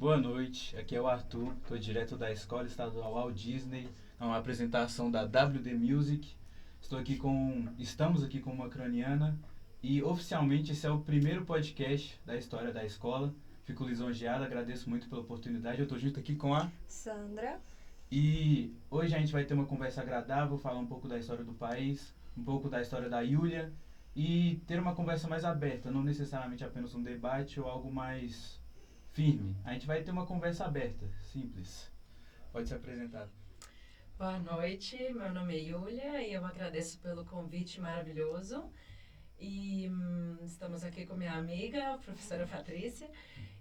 Boa noite, aqui é o Arthur, estou direto da Escola Estadual Walt Disney, é uma apresentação da WD Music. Estamos aqui com uma ucraniana e oficialmente esse é o primeiro podcast da história da escola. Fico lisonjeado, agradeço muito pela oportunidade. Eu estou junto aqui com a Sandra. E hoje a gente vai ter uma conversa agradável, falar um pouco da história do país, um pouco da história da Yulia e ter uma conversa mais aberta, não necessariamente apenas um debate ou algo mais firme. A gente vai ter uma conversa aberta, simples. Pode se apresentar. Boa noite, meu nome é Yulia e eu agradeço pelo convite maravilhoso. E estamos aqui com minha amiga, a professora Patrícia,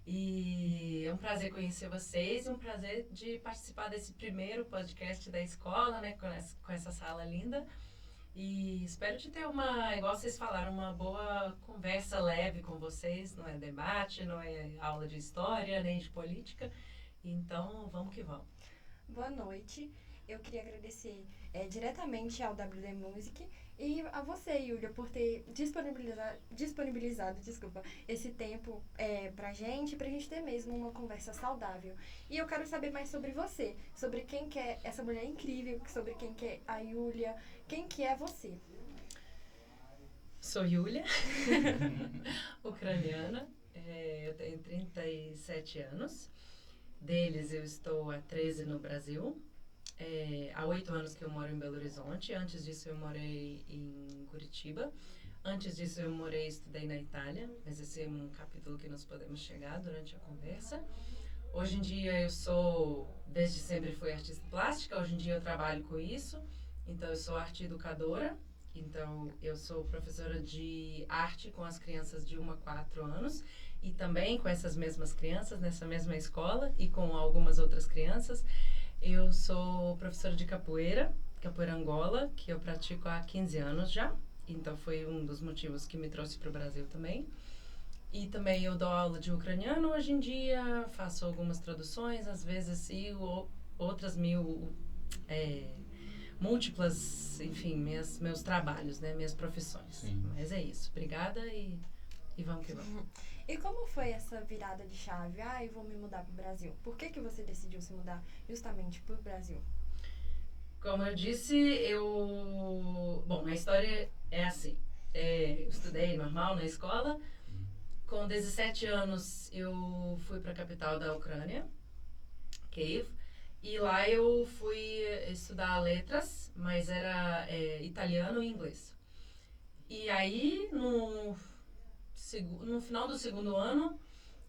e é um prazer conhecer vocês e um prazer de participar desse primeiro podcast da escola, né, com essa sala linda. E espero de ter igual vocês falaram, uma boa conversa leve com vocês. Não é debate, não é aula de história, nem de política. Então, vamos que vamos. Boa noite. Eu queria agradecer diretamente ao WD Music e a você, Yulia, por ter disponibilizado esse tempo pra gente ter mesmo uma conversa saudável. E eu quero saber mais sobre você, sobre quem que é essa mulher incrível, sobre quem que é a Yulia, quem que é você. Sou Yulia, ucraniana, eu tenho 37 anos, deles eu estou há 13 no Brasil. Há 8 anos que eu moro em Belo Horizonte. Antes disso eu morei em Curitiba. Antes disso eu estudei na Itália, mas esse é um capítulo que nós podemos chegar durante a conversa. Hoje em dia desde sempre fui artista plástica, hoje em dia eu trabalho com isso, então eu sou arte educadora, então eu sou professora de arte com as crianças de 1 a 4 anos e também com essas mesmas crianças nessa mesma escola e com algumas outras crianças. Eu sou professora de capoeira Angola, que eu pratico há 15 anos já. Então foi um dos motivos que me trouxe para o Brasil também. E também eu dou aula de ucraniano hoje em dia, faço algumas traduções, às vezes, e outras múltiplas, enfim, meus trabalhos, né, minhas profissões. Sim. Mas é isso. Obrigada e vamos que vamos. E como foi essa virada de chave? Eu vou me mudar para o Brasil. Por que você decidiu se mudar justamente para o Brasil? Como eu disse, Bom, a história é assim. Eu estudei normal na escola. Com 17 anos, eu fui para a capital da Ucrânia, Kiev. E lá eu fui estudar letras, mas era italiano e inglês. E aí, no final do segundo ano,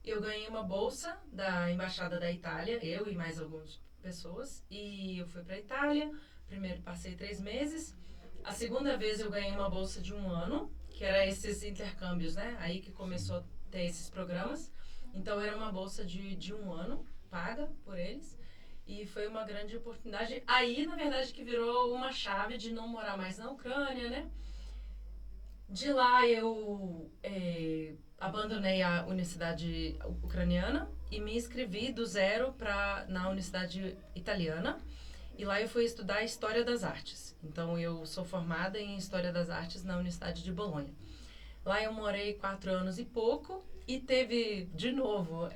eu ganhei uma bolsa da Embaixada da Itália, eu e mais algumas pessoas, e eu fui para a Itália. Primeiro passei 3 meses, a segunda vez eu ganhei uma bolsa de 1 ano, que era esses intercâmbios, né? Aí que começou a ter esses programas. Então era uma bolsa de 1 ano, paga por eles, e foi uma grande oportunidade. Aí, na verdade, que virou uma chave de não morar mais na Ucrânia, né? De lá eu abandonei a universidade ucraniana e me inscrevi do zero na universidade italiana. E lá eu fui estudar História das Artes. Então eu sou formada em História das Artes na Universidade de Bolonha. Lá eu morei 4 anos e pouco e teve, de novo,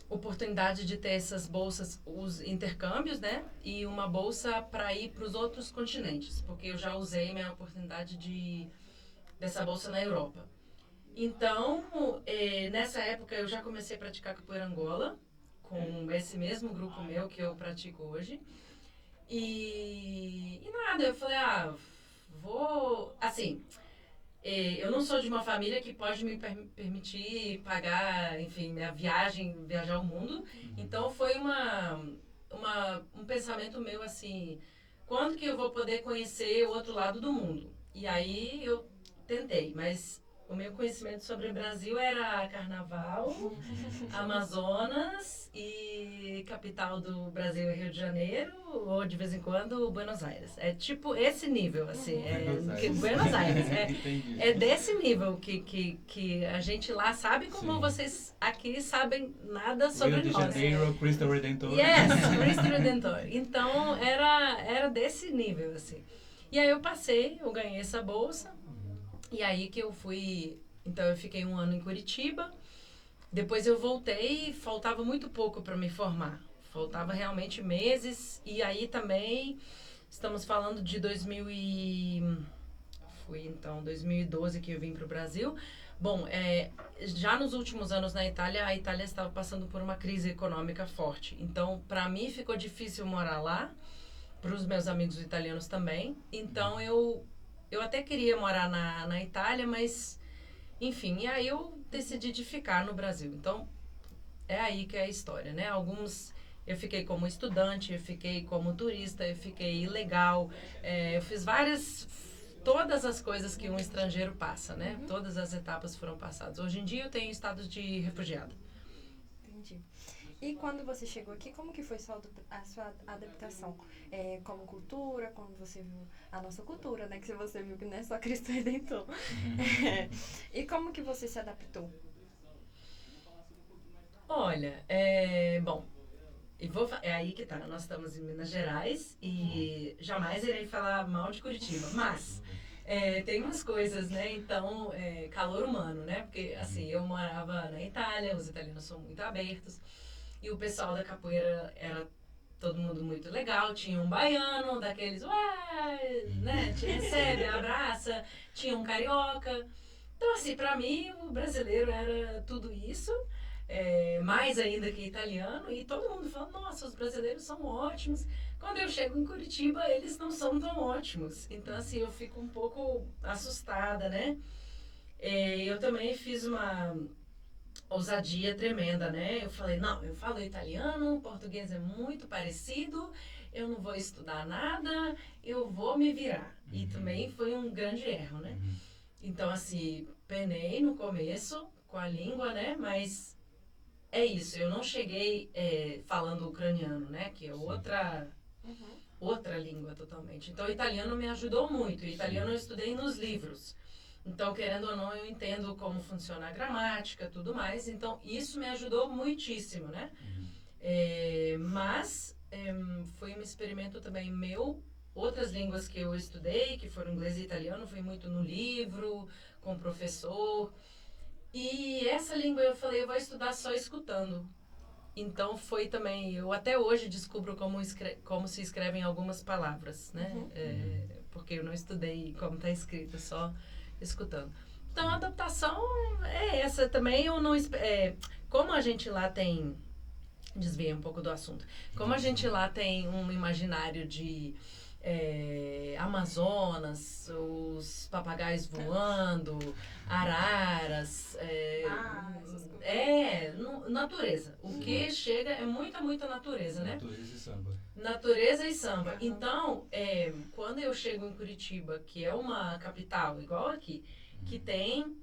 oportunidade de ter essas bolsas, os intercâmbios, né? E uma bolsa para ir para os outros continentes, porque eu já usei minha oportunidade dessa bolsa na Europa. Então, nessa época eu já comecei a praticar capoeira Angola, com esse mesmo grupo meu que eu pratico hoje. E nada, eu falei, assim, eu não sou de uma família que pode me permitir pagar, enfim, minha viagem, viajar o mundo. Então foi um pensamento meu assim, quando que eu vou poder conhecer o outro lado do mundo? E aí eu tentei, mas o meu conhecimento sobre o Brasil era Carnaval, Amazonas e capital do Brasil é Rio de Janeiro, ou de vez em quando Buenos Aires. É tipo esse nível, assim. Buenos Aires. É desse nível que a gente lá sabe como Sim. Vocês aqui sabem nada sobre Rio nós. Rio de Janeiro, Cristo Redentor. Yes, Cristo Redentor. Então era desse nível, assim. E aí eu ganhei essa bolsa. E aí que eu fui... Então eu fiquei 1 ano em Curitiba. Depois eu voltei e faltava muito pouco para me formar. Faltava realmente meses. E aí também, estamos falando de 2012 que eu vim para o Brasil. Bom, já nos últimos anos na Itália, a Itália estava passando por uma crise econômica forte. Então, para mim, ficou difícil morar lá, para os meus amigos italianos também. Então, eu até queria morar na Itália, mas, enfim, e aí eu decidi de ficar no Brasil. Então, é aí que é a história, né? Eu fiquei como estudante, eu fiquei como turista, eu fiquei ilegal, eu fiz todas as coisas que um estrangeiro passa, né? Uhum. Todas as etapas foram passadas. Hoje em dia eu tenho status de refugiada. Entendi. E quando você chegou aqui, como que foi a sua adaptação? Como cultura, quando você viu a nossa cultura, né? Que você viu que não é só Cristo Redentor. E como que você se adaptou? Olha, bom, é aí que tá. Nós estamos em Minas Gerais e jamais irei falar mal de Curitiba, mas tem umas coisas, né? Então, calor humano, né? Porque, assim, eu morava na Itália, os italianos são muito abertos e o pessoal da capoeira era todo mundo muito legal. Tinha um baiano, daqueles, ué, né? Te recebe, abraça. Tinha um carioca. Então, assim, pra mim, o brasileiro era tudo isso. Mais ainda que italiano, e todo mundo fala, nossa, os brasileiros são ótimos. Quando eu chego em Curitiba, eles não são tão ótimos. Então, assim, eu fico um pouco assustada, né? Eu também fiz uma ousadia tremenda, né? Eu falei, não, eu falo italiano, o português é muito parecido, eu não vou estudar nada, eu vou me virar. E também foi um grande erro, né? Então, assim, penei no começo com a língua, né? Mas é isso, eu não cheguei falando ucraniano, né? Que é outra língua totalmente. Então, o italiano me ajudou muito. O italiano eu estudei nos livros. Então, querendo ou não, eu entendo como funciona a gramática, tudo mais. Então, isso me ajudou muitíssimo, né? Mas foi um experimento também meu. Outras línguas que eu estudei, que foram inglês e italiano, foi muito no livro, com o professor. E essa língua eu falei, eu vou estudar só escutando. Então foi também, eu até hoje descubro como se escrevem algumas palavras, né? Porque eu não estudei como está escrito, só escutando. Então a adaptação é essa também, eu não... como a gente lá tem... Desviei um pouco do assunto. Como a gente lá tem um imaginário de... Amazonas, os papagaios voando, araras, natureza. O que chega é muita natureza, né? Natureza e samba. Natureza e samba. Então, quando eu chego em Curitiba, que é uma capital igual aqui, que tem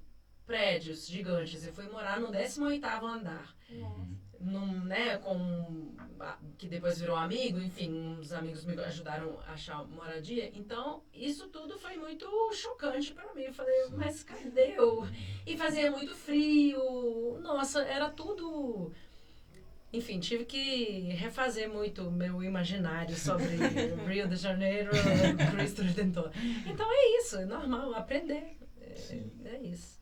prédios gigantes, eu fui morar no 18º andar. Que depois virou amigo, enfim, uns amigos me ajudaram a achar moradia. Então, isso tudo foi muito chocante para mim. Eu falei, mas cadê eu? E fazia muito frio. Nossa, era tudo... Enfim, tive que refazer muito meu imaginário sobre Rio de Janeiro, Cristo Redentor. Então é isso, é normal, aprender. É isso.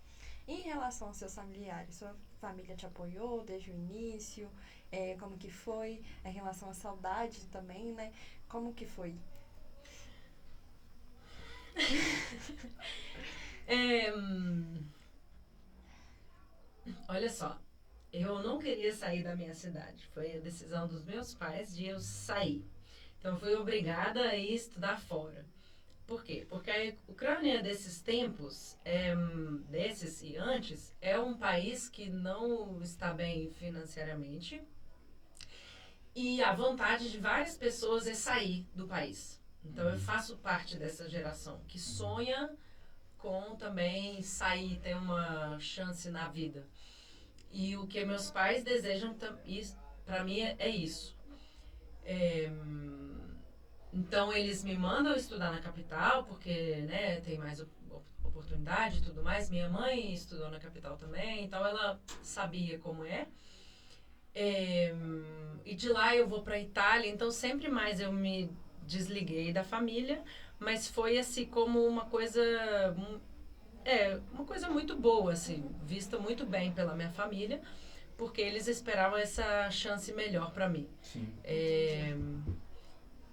Em relação aos seus familiares, sua família te apoiou desde o início? Como que foi? Em relação à saudade também, né? Como que foi? Olha só, eu não queria sair da minha cidade. Foi a decisão dos meus pais de eu sair. Então, eu fui obrigada a ir estudar fora. Por quê? Porque a Ucrânia desses tempos, desses e antes, é um país que não está bem financeiramente. E a vontade de várias pessoas é sair do país. Então, eu faço parte dessa geração que sonha com também sair, ter uma chance na vida. E o que meus pais desejam, para mim, é isso. Então, eles me mandam estudar na capital, porque, né, tem mais oportunidade e tudo mais. Minha mãe estudou na capital também, então ela sabia como é. E de lá eu vou para a Itália, então sempre mais eu me desliguei da família, mas foi assim como uma coisa muito boa, assim, vista muito bem pela minha família, porque eles esperavam essa chance melhor para mim. Sim.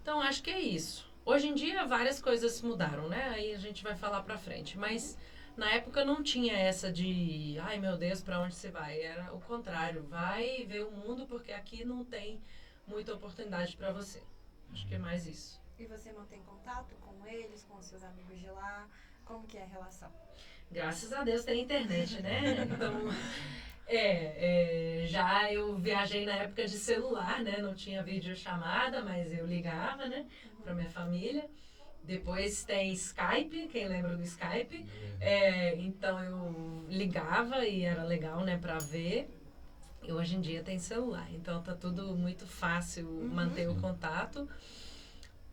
Então, acho que é isso. Hoje em dia, várias coisas mudaram, né? Aí a gente vai falar pra frente. Mas, na época, não tinha essa de... Ai, meu Deus, pra onde você vai? Era o contrário. Vai ver o mundo, porque aqui não tem muita oportunidade pra você. Acho que é mais isso. E você mantém contato com eles, com os seus amigos de lá? Como que é a relação? Graças a Deus tem internet, né? Então... já eu viajei na época de celular, né? Não tinha videochamada, mas eu ligava, né? Pra minha família. Depois tem Skype, quem lembra do Skype? Então eu ligava e era legal, né? Pra ver. E hoje em dia tem celular, então tá tudo muito fácil manter o contato.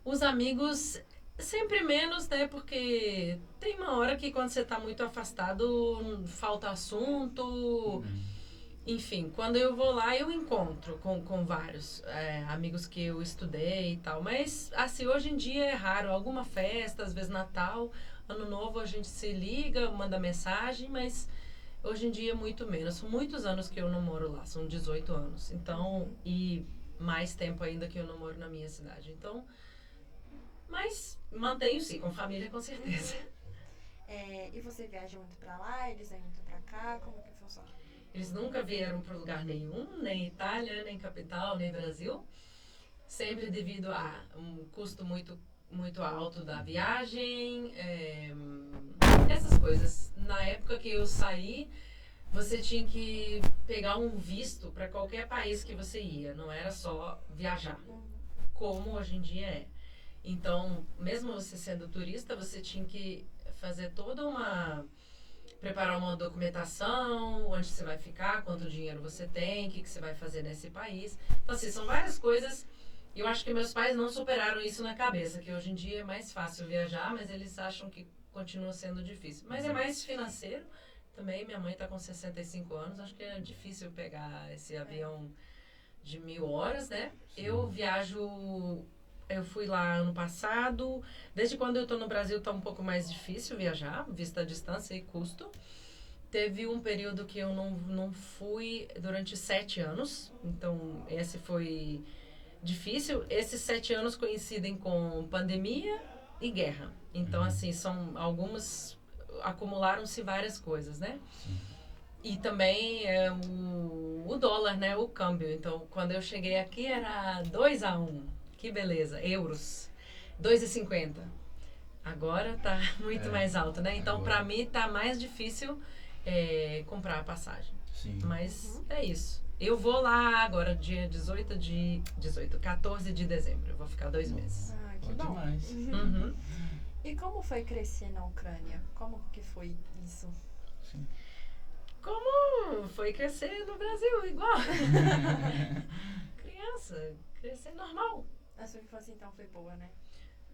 Os amigos... Sempre menos, né? Porque tem uma hora que quando você tá muito afastado, falta assunto. Enfim, quando eu vou lá, eu encontro com vários amigos que eu estudei e tal. Mas, assim, hoje em dia é raro. Alguma festa, às vezes Natal, Ano Novo, a gente se liga, manda mensagem, mas hoje em dia é muito menos. São muitos anos que eu não moro lá, são 18 anos. Então, e mais tempo ainda que eu não moro na minha cidade. Então... Mas mantenho sim, com família com certeza. E você viaja muito pra lá, eles vêm muito pra cá, como que funciona? Eles nunca vieram para lugar nenhum, nem Itália, nem capital, nem Brasil. Sempre devido a um custo muito, muito alto da viagem, essas coisas. Na época que eu saí, você tinha que pegar um visto para qualquer país que você ia, não era só viajar, como hoje em dia é. Então, mesmo você sendo turista, você tinha que fazer preparar uma documentação, onde você vai ficar, quanto dinheiro você tem, o que você vai fazer nesse país. Então, assim, são várias coisas. Eu acho que meus pais não superaram isso na cabeça, que hoje em dia é mais fácil viajar, mas eles acham que continua sendo difícil. Mas é mais financeiro também. Minha mãe está com 65 anos, acho que é difícil pegar esse avião de 1.000 horas, né? Sim. Eu fui lá ano passado. Desde quando eu estou no Brasil está um pouco mais difícil viajar, vista a distância e custo. Teve um período que eu não fui durante 7 anos. Então, esse foi difícil. Esses 7 anos coincidem com pandemia e guerra. Então, assim, acumularam-se várias coisas, né? Sim. E também o dólar, né? O câmbio. Então, quando eu cheguei aqui era 2-1. Que beleza, euros, 2,50. Agora tá muito mais alto, né? Então, para mim, tá mais difícil comprar a passagem. Sim. Mas é isso. Eu vou lá agora, dia 14 de dezembro. Eu vou ficar 2 meses. Ah, que bom. Demais. Uhum. E como foi crescer na Ucrânia? Como que foi isso? Sim. Como foi crescer no Brasil, igual. Criança, crescer normal. A sua infância, então, foi boa, né?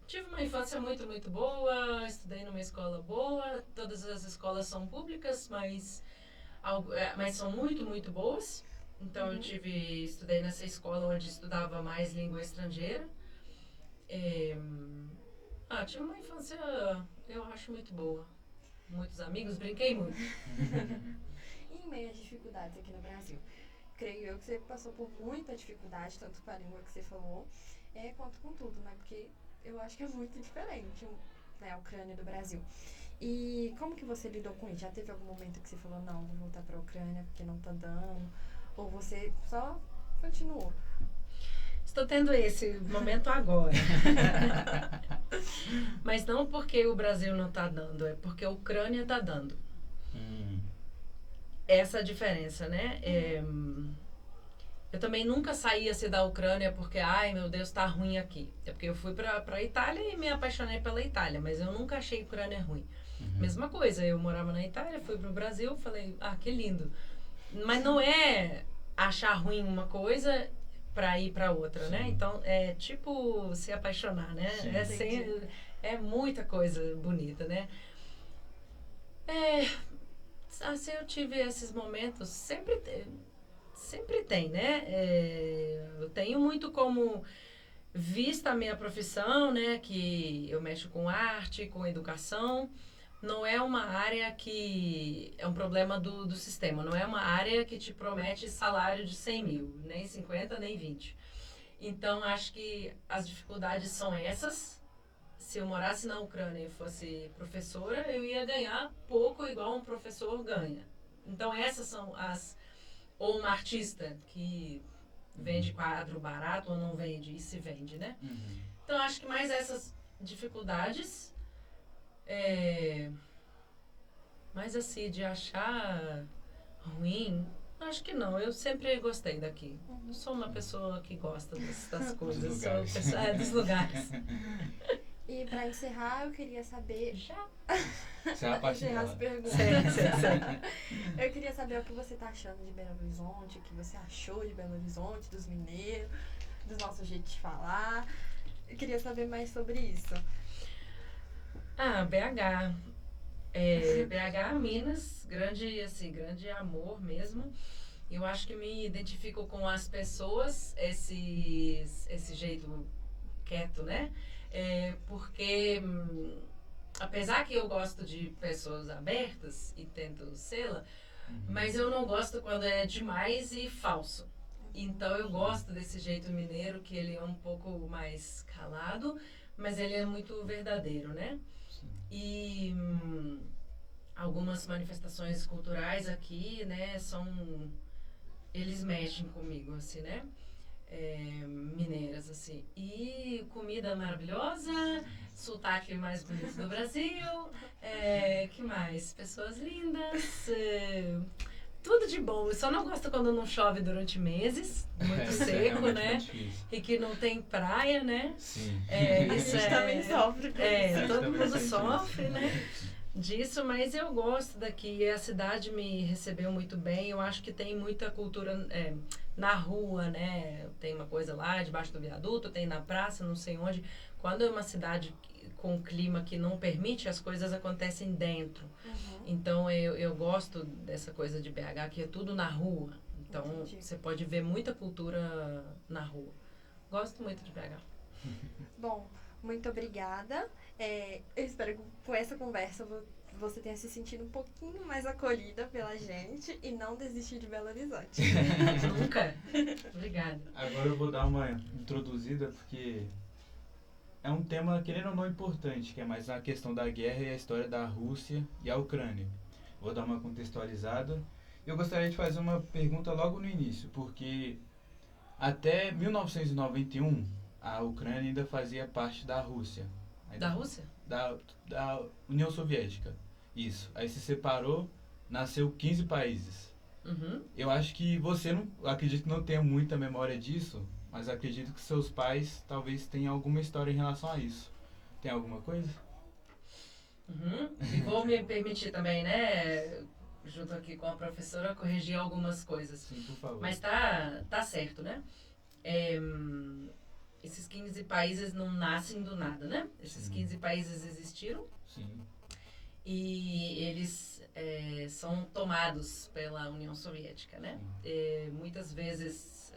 Tive uma infância muito, muito boa. Estudei numa escola boa. Todas as escolas são públicas, mas são muito, muito boas. Então, eu estudei nessa escola onde estudava mais língua estrangeira. Tive uma infância, eu acho, muito boa. Muitos amigos, brinquei muito. E em meio às dificuldades aqui no Brasil? Creio eu que você passou por muita dificuldade, tanto com a língua que você falou, quanto com tudo, né? Porque eu acho que é muito diferente, né, a Ucrânia do Brasil. E como que você lidou com isso? Já teve algum momento que você falou, não, vou voltar pra Ucrânia porque não tá dando? Ou você só continuou? Estou tendo esse momento agora. Mas não porque o Brasil não tá dando, é porque a Ucrânia tá dando. Essa é a diferença, né? Eu também nunca saí assim da Ucrânia porque, ai meu Deus, tá ruim aqui. É porque eu fui pra Itália e me apaixonei pela Itália, mas eu nunca achei a Ucrânia ruim. Mesma coisa, eu morava na Itália, fui pro Brasil, falei, que lindo. Mas não é achar ruim uma coisa pra ir pra outra, sim, né? Então, é tipo se apaixonar, né? Sim, é muita coisa bonita, né? Assim, eu tive esses momentos, sempre tem, né? Eu tenho muito como vista a minha profissão, né? Que eu mexo com arte, com educação. não é uma área que é um problema do sistema, não é uma área que te promete salário de 100 mil, nem 50, nem 20. Então, acho que as dificuldades são essas. Se eu morasse na Ucrânia e fosse professora, eu ia ganhar pouco igual um professor ganha. Então, essas são as... Ou uma artista que vende quadro barato ou não vende, e se vende, né? Então, acho que mais essas dificuldades... Mas assim, de achar ruim, acho que não. Eu sempre gostei daqui. Não sou uma pessoa que gosta das coisas, sou uma pessoa dos lugares. E para encerrar, eu queria saber... Já? Encerrar as perguntas. Sim. Eu queria saber o que você tá achando de Belo Horizonte, o que você achou de Belo Horizonte, dos mineiros, do nosso jeito de falar. Eu queria saber mais sobre isso. BH. BH, Minas, grande amor mesmo. Eu acho que me identifico com as pessoas, esse jeito quieto, né? Porque, apesar que eu gosto de pessoas abertas e tento sê-la, mas eu não gosto quando é demais e falso. Então, eu gosto desse jeito mineiro, que ele é um pouco mais calado, mas ele é muito verdadeiro, né? E algumas manifestações culturais aqui, né, eles mexem comigo, assim, né? Mineiras, assim. E comida maravilhosa, sotaque mais bonito do Brasil, que mais? Pessoas lindas, tudo de bom. Eu só não gosto quando não chove durante meses, muito seco, né? E que não tem praia, né? Sim. Isso a gente também sofre com isso. Todo mundo sofre, né? Disso, mas eu gosto daqui. A cidade me recebeu muito bem. Eu acho que tem muita cultura na rua, né? Tem uma coisa lá debaixo do viaduto, tem na praça, não sei onde. Quando é uma cidade com um clima que não permite, as coisas acontecem dentro. Então, eu gosto dessa coisa de BH, que é tudo na rua. Então, você pode ver muita cultura na rua. Gosto muito de BH. Bom, muito obrigada. Eu espero que com essa conversa você tenha se sentido um pouquinho mais acolhida pela gente e não desistir de Belo Horizonte. Nunca. Obrigada. Agora eu vou dar uma introduzida, porque é um tema, querendo ou não, importante, que é mais a questão da guerra e a história da Rússia e a Ucrânia. Vou dar uma contextualizada. Eu gostaria de fazer uma pergunta logo no início, porque até 1991, a Ucrânia ainda fazia parte da Rússia. Da Rússia? Da União Soviética. Isso. Aí se separou, nasceu 15 países. Eu acho que você não... Acredito que não tenha muita memória disso, mas acredito que seus pais talvez tenham alguma história em relação a isso. Tem alguma coisa? E vou me permitir também, né, junto aqui com a professora, corrigir algumas coisas. Sim, por favor. Mas tá certo, né? Esses 15 países não nascem do nada, né? Esses 15 países existiram. Sim. E eles são tomados pela União Soviética, né? Muitas vezes,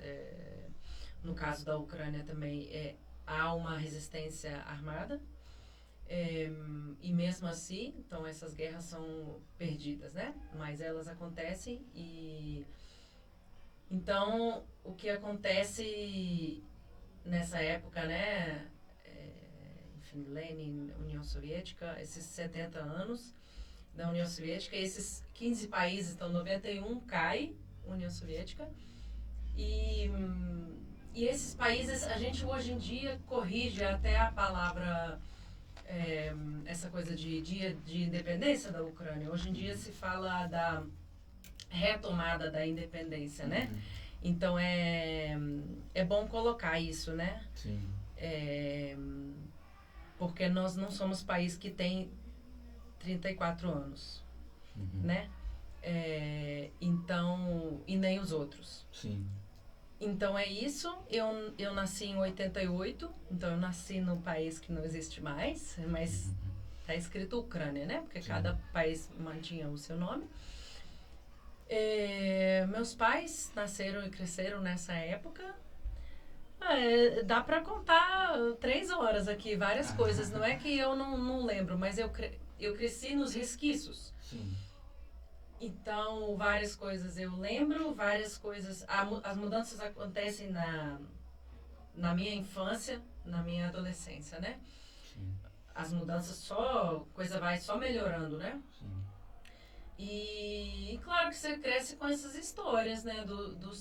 no caso da Ucrânia também, há uma resistência armada. E mesmo assim, então essas guerras são perdidas, né? Mas elas acontecem e... Então, o que acontece nessa época, né? Enfim, Lenin, União Soviética, esses 70 anos da União Soviética, esses 15 países, então 91 cai, União Soviética, e esses países, a gente hoje em dia corrige até a palavra, essa coisa de dia de independência da Ucrânia. Hoje em dia se fala da retomada da independência, né? Então é bom colocar isso, né? Sim. Porque nós não somos país que tem 34 anos, né? Então, e nem os outros. Sim. Então é isso. Eu nasci em 88, então eu nasci num país que não existe mais, mas tá escrito Ucrânia, né? Porque cada país mantinha o seu nome. Meus pais nasceram e cresceram nessa época. Dá pra contar 3 horas aqui, várias coisas. Não é que eu não lembro, mas eu cresci nos resquícios. Sim. Então, várias coisas eu lembro, várias coisas... As mudanças acontecem na minha infância, na minha adolescência, né? Sim. As mudanças coisa vai só melhorando, né? Sim. E claro que você cresce com essas histórias, né?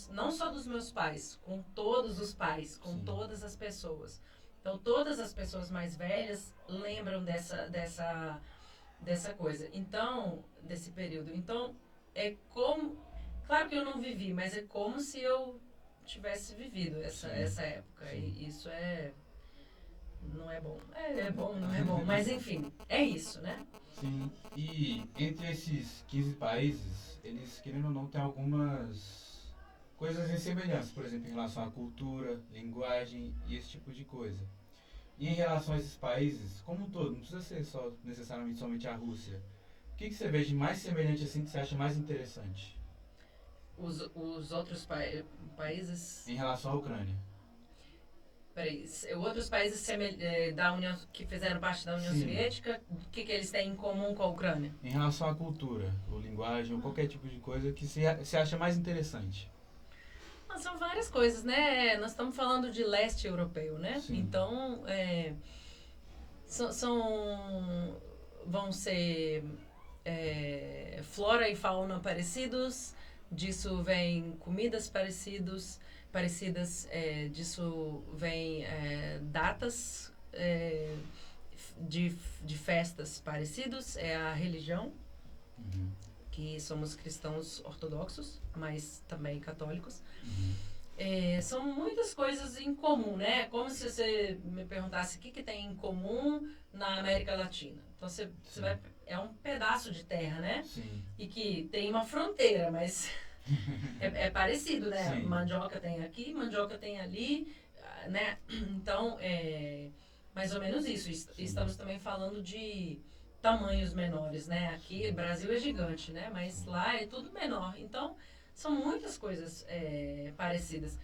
Não só dos meus pais, com todos os pais, com Sim. todas as pessoas. Então, todas as pessoas mais velhas lembram dessa coisa. Então, desse período. Então, é como... Claro que eu não vivi, mas é como se eu tivesse vivido essa época. Sim. E isso não é bom. É bom, não é bom. Mas, enfim, é isso, né? Sim, e entre esses 15 países, eles, querendo ou não, têm algumas coisas em semelhança, por exemplo, em relação à cultura, linguagem e esse tipo de coisa. E em relação a esses países, como um todo, não precisa ser necessariamente somente a Rússia, o que você vê de mais semelhante assim que você acha mais interessante Os outros países... em relação à Ucrânia? Peraí, outros países da União, que fizeram parte da União Sim. Soviética, o que eles têm em comum com a Ucrânia? Em relação à cultura, ou linguagem, ou qualquer tipo de coisa que você acha mais interessante. Mas são várias coisas, né? Nós estamos falando de leste europeu, né? Sim. Então, vão ser flora e fauna parecidos, disso vem comidas parecidas, disso vem datas de festas parecidos, é a religião, Uhum. que somos cristãos ortodoxos, mas também católicos. Uhum. São muitas coisas em comum, né? Como se você me perguntasse o que tem em comum na América Latina. Então, você vai... É um pedaço de terra, né? Sim. E que tem uma fronteira, mas é parecido, né? Sim. Mandioca tem aqui, mandioca tem ali, né? Então, mais ou menos isso. Estamos também falando de tamanhos menores, né? Aqui, o Brasil é gigante, né? Mas lá é tudo menor. Então, são muitas coisas parecidas.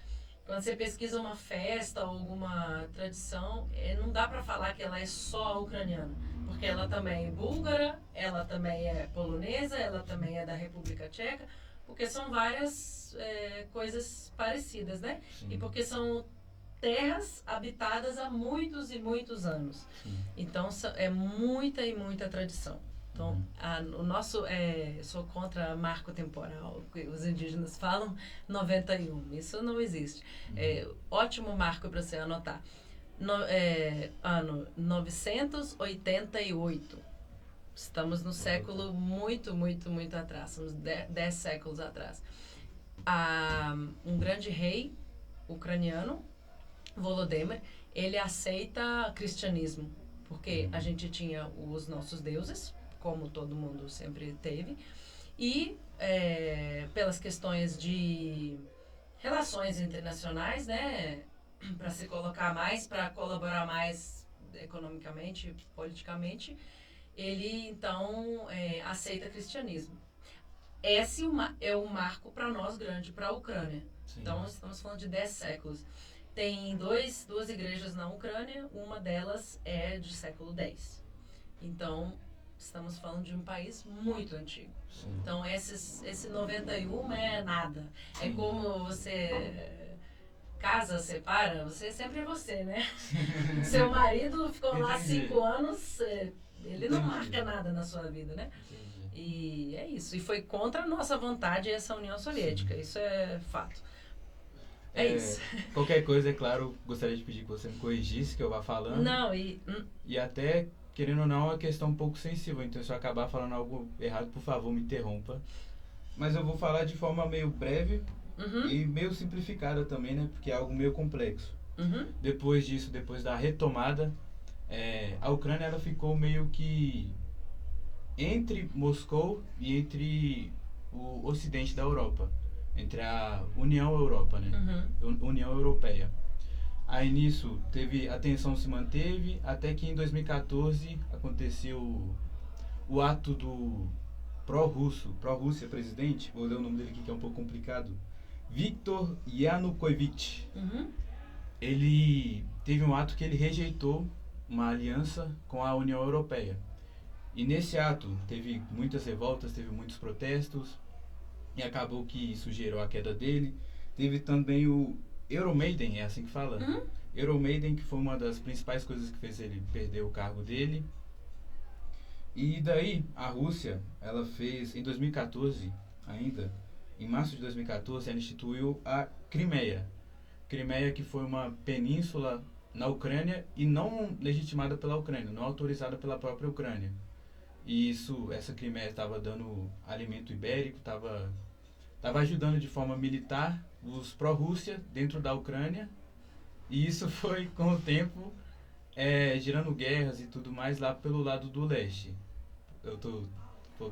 Quando você pesquisa uma festa ou alguma tradição, não dá para falar que ela é só ucraniana, porque ela também é búlgara, ela também é polonesa, ela também é da República Tcheca, porque são várias coisas parecidas, né? Sim. E porque são terras habitadas há muitos e muitos anos. Sim. Então, é muita e muita tradição. Então, o nosso, sou contra marco temporal, que os indígenas falam 91, isso não existe. Ótimo marco para você anotar. Ano 988. Estamos no século muito, muito, muito atrás, somos 10 séculos atrás. Um grande rei ucraniano, Volodymyr, ele aceita cristianismo, porque a gente tinha os nossos deuses, como todo mundo sempre teve, e pelas questões de relações internacionais, né, para se colocar mais, para colaborar mais economicamente, politicamente, ele então aceita cristianismo. Esse é um marco para nós grande, para a Ucrânia. Sim. Então, estamos falando de 10 séculos. Tem duas igrejas na Ucrânia, uma delas é de século X. Então, estamos falando de um país muito antigo. Sim. Então, esse 91 é nada. Sim. É como você casa, separa, você sempre é você, né? Seu marido ficou lá 5 anos, ele não marca nada na sua vida, né? E é isso. E foi contra a nossa vontade essa União Soviética. Sim. Isso é fato. É isso. Qualquer coisa, é claro, gostaria de pedir que você me corrigisse, que eu vá falando. Não, E até, querendo ou não, é uma questão um pouco sensível. Então, se eu acabar falando algo errado, por favor, me interrompa. Mas eu vou falar de forma meio breve e meio simplificada também, né? Porque é algo meio complexo. Depois disso, depois da retomada, a Ucrânia ela ficou meio que entre Moscou e entre o ocidente da Europa. Entre a União Europa, né? União Europeia. Aí nisso, a tensão se manteve, até que em 2014 aconteceu o ato do pró-Rússia presidente, vou ler o nome dele aqui que é um pouco complicado, Viktor Yanukovych. Ele teve um ato que ele rejeitou uma aliança com a União Europeia. E nesse ato teve muitas revoltas, teve muitos protestos, e acabou que isso gerou a queda dele. Teve também o Euromaidan, é assim que fala? Euromaidan, que foi uma das principais coisas que fez ele perder o cargo dele. E daí, a Rússia, ela fez, em 2014 ainda, em março de 2014, ela instituiu a Crimeia. Crimeia, que foi uma península na Ucrânia e não legitimada pela Ucrânia, não autorizada pela própria Ucrânia. E essa Crimeia estava dando alimento ibérico, estava ajudando de forma militar os pró-Rússia dentro da Ucrânia. E isso foi, com o tempo, gerando guerras e tudo mais lá pelo lado do leste.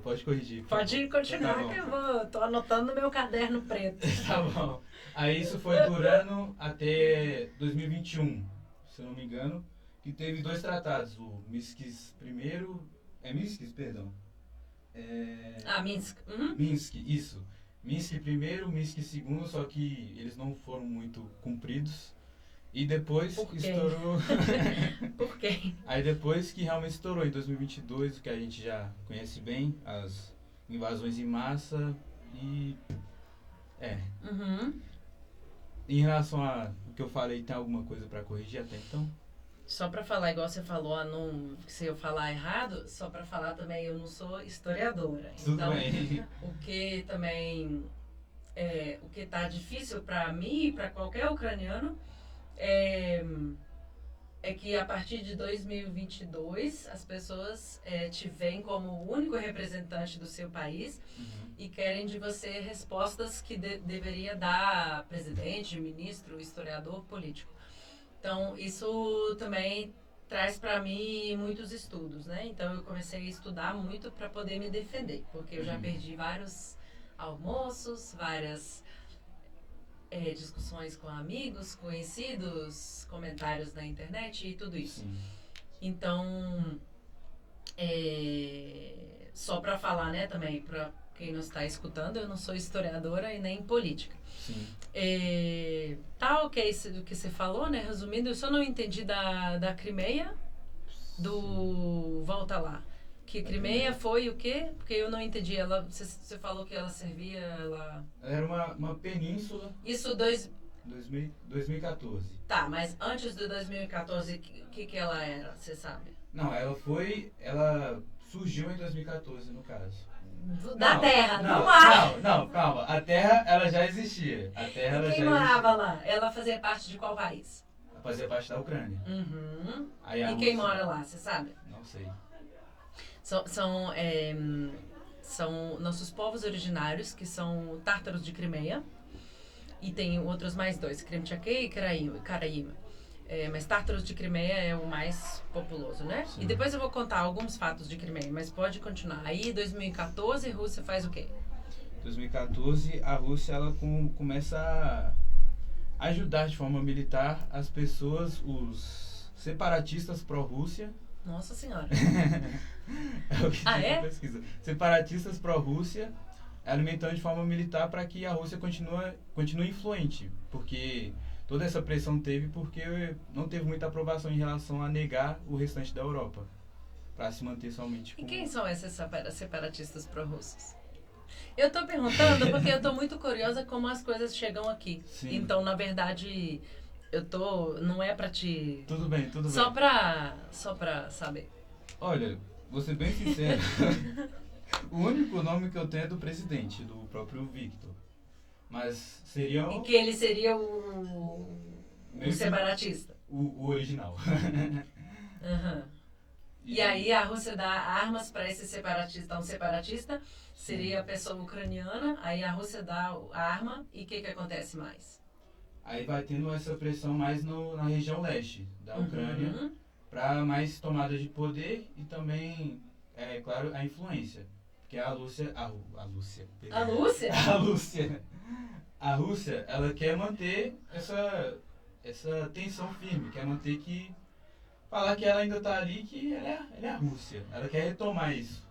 Pode corrigir. Pode continuar, tá, que eu tô anotando no meu caderno preto. Tá bom. Aí isso foi durando até 2021, se eu não me engano, que teve 2 tratados, o Minsk primeiro, Minsk, perdão. Minsk. Minsk, isso. Minsk primeiro, Minsk segundo, só que eles não foram muito cumpridos. E depois estourou... Por quê? Aí depois que realmente estourou, em 2022, o que a gente já conhece bem, as invasões em massa e... Em relação ao que eu falei, tem alguma coisa para corrigir até então? Só para falar, igual você falou, se eu falar errado, só para falar também, eu não sou historiadora. Tudo então, bem. O que também... o que tá difícil para mim e para qualquer ucraniano é que a partir de 2022 as pessoas te veem como o único representante do seu país e querem de você respostas que deveria dar presidente, ministro, historiador, político. Então isso também traz para mim muitos estudos, né? Então eu comecei a estudar muito para poder me defender, porque eu já perdi vários almoços, várias discussões com amigos, conhecidos, comentários na internet e tudo isso. Sim. Então, só para falar, né, também, para quem não está escutando, eu não sou historiadora e nem política. Sim. Tá ok isso do que você falou, né? Resumindo, eu só não entendi da Crimeia, volta lá. Que Crimeia foi o quê? Porque eu não entendi. Você falou que ela servia... Ela era uma península... Isso 2014. Tá, mas antes de 2014, o que ela era? Você sabe? Não, ela surgiu em 2014, no caso. Da Terra, não, do mar. Não, calma. A Terra, ela já existia. A Terra, ela quem já morava existia. lá? Ela fazia parte de qual país? Ela fazia parte da Ucrânia. Aí E quem mora lá, você sabe? Não sei. São nossos povos originários, que são tártaros de Crimeia. E tem outros mais 2, Krimtchaké e Caraíma. Mas tártaros de Crimeia é o mais populoso, né? Sim. E depois eu vou contar alguns fatos de Crimeia, mas pode continuar. Aí, 2014, a Rússia faz o quê? 2014, a Rússia ela começa a ajudar de forma militar as pessoas, os separatistas pró-Rússia. Nossa Senhora. É o que diz é? a pesquisa. Separatistas pró-Rússia, alimentando de forma militar para que a Rússia continue influente, porque toda essa pressão teve porque não teve muita aprovação em relação a negar o restante da Europa, para se manter somente com... E quem são esses separatistas pró-russos? Eu tô perguntando porque eu tô muito curiosa como as coisas chegam aqui. Sim. Então, na verdade, não é pra te... Tudo bem. Só pra saber. Olha, vou ser bem sincero. O único nome que eu tenho é do presidente, do próprio Victor. Mas seria... E que ele seria o separatista. O original. E aí a Rússia dá armas para esse separatista. Um separatista seria a pessoa ucraniana, aí a Rússia dá a arma e o que acontece mais? Aí vai tendo essa pressão mais na região leste da Ucrânia, para mais tomada de poder e também, claro, a influência. Porque a Rússia... A Rússia, ela quer manter essa tensão firme, quer manter que... Falar que ela ainda está ali, que ela é a Rússia. Ela quer retomar isso.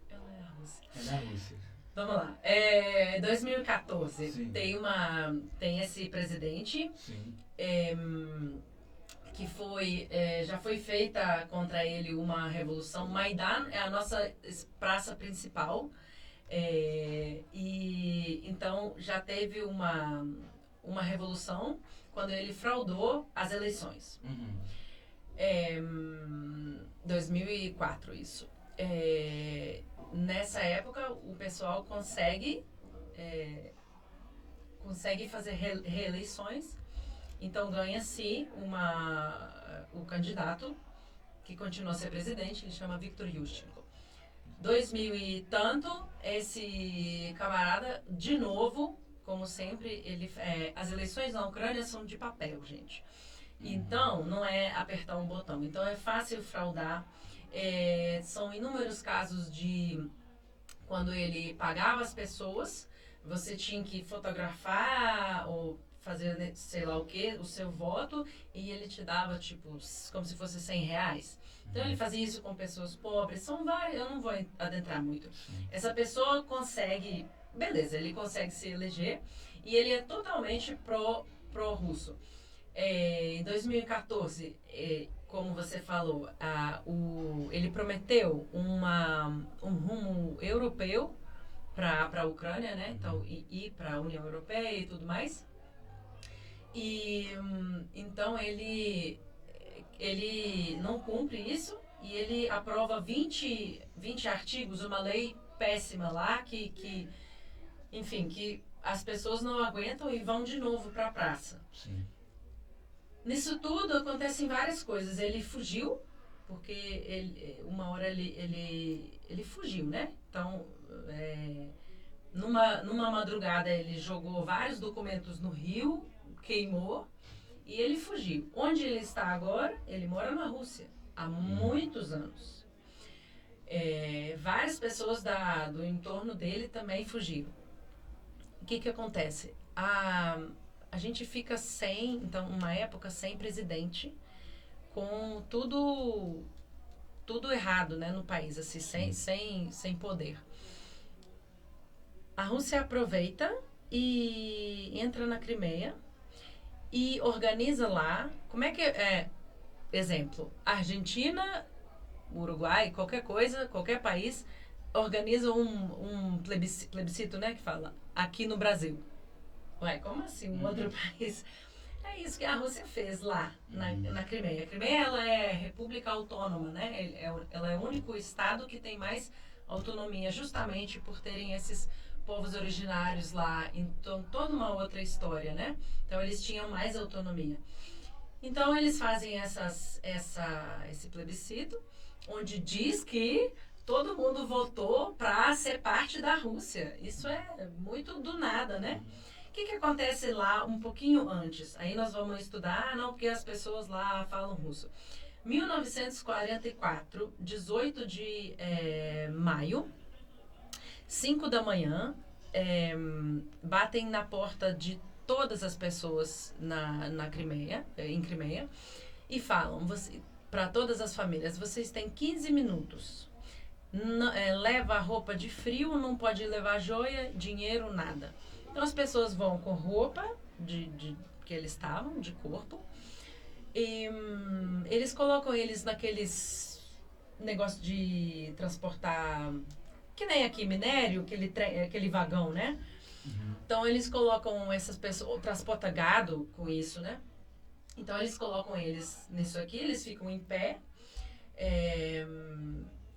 Ela é a Rússia. Ela é a Rússia. Vamos lá. 2014, Sim. tem esse presidente. Sim. que já foi feita contra ele uma revolução. Maidan é a nossa praça principal. E então já teve uma revolução quando ele fraudou as eleições. 2004 isso. Nessa época o pessoal consegue fazer reeleições, então ganha-se o candidato que continua a ser presidente, ele chama Viktor Yushchenko. 2000 e tanto, esse camarada, de novo, como sempre, as eleições na Ucrânia são de papel, gente. Então, não é apertar um botão. Então, é fácil fraudar. São inúmeros casos de quando ele pagava as pessoas, você tinha que fotografar ou fazer sei lá o que, o seu voto, e ele te dava, tipo, como se fosse R$100. Então, ele fazia isso com pessoas pobres. São várias, eu não vou adentrar muito. Essa pessoa consegue, beleza, ele consegue se eleger, e ele é totalmente pró-russo. Em 2014, como você falou, ele prometeu um rumo europeu para a Ucrânia, né? Então, ir para a União Europeia e tudo mais. E então ele não cumpre isso e ele aprova 20 artigos, uma lei péssima lá enfim, que as pessoas não aguentam e vão de novo para a praça. Sim. Nisso tudo acontecem várias coisas. Ele fugiu, porque uma hora ele fugiu, né? Então, numa madrugada ele jogou vários documentos no rio, queimou e ele fugiu. Onde ele está agora? Ele mora na Rússia há muitos anos. Várias pessoas do entorno dele também fugiram. O que acontece? A gente fica então, uma época sem presidente, com tudo errado, né, no país, assim, sem poder. A Rússia aproveita e entra na Crimeia e organiza lá, como é que exemplo, Argentina, Uruguai, qualquer coisa, qualquer país, organiza um plebiscito, né, que fala, aqui no Brasil. Ué, como assim, um outro país? É isso que a Rússia fez lá, na Crimeia. A Crimeia, ela é república autônoma, né? Ela é o único estado que tem mais autonomia, justamente por terem esses povos originários lá. Então, toda uma outra história, né? Então, eles tinham mais autonomia. Então, eles fazem esse plebiscito, onde diz que todo mundo votou para ser parte da Rússia. Isso é muito do nada, né? O que acontece lá um pouquinho antes? Aí nós vamos estudar, não, porque as pessoas lá falam russo. 1944, 18 de maio, 5 da manhã, batem na porta de todas as pessoas em Crimeia, e falam para todas as famílias, vocês têm 15 minutos. Leva roupa de frio, não pode levar joia, dinheiro, nada. Então as pessoas vão com roupa que eles estavam, de corpo, e eles colocam eles naqueles negócio de transportar, que nem aqui minério, aquele vagão, né? Então eles colocam essas pessoas, transporta gado com isso, né? Então eles colocam eles nisso aqui, eles ficam em pé,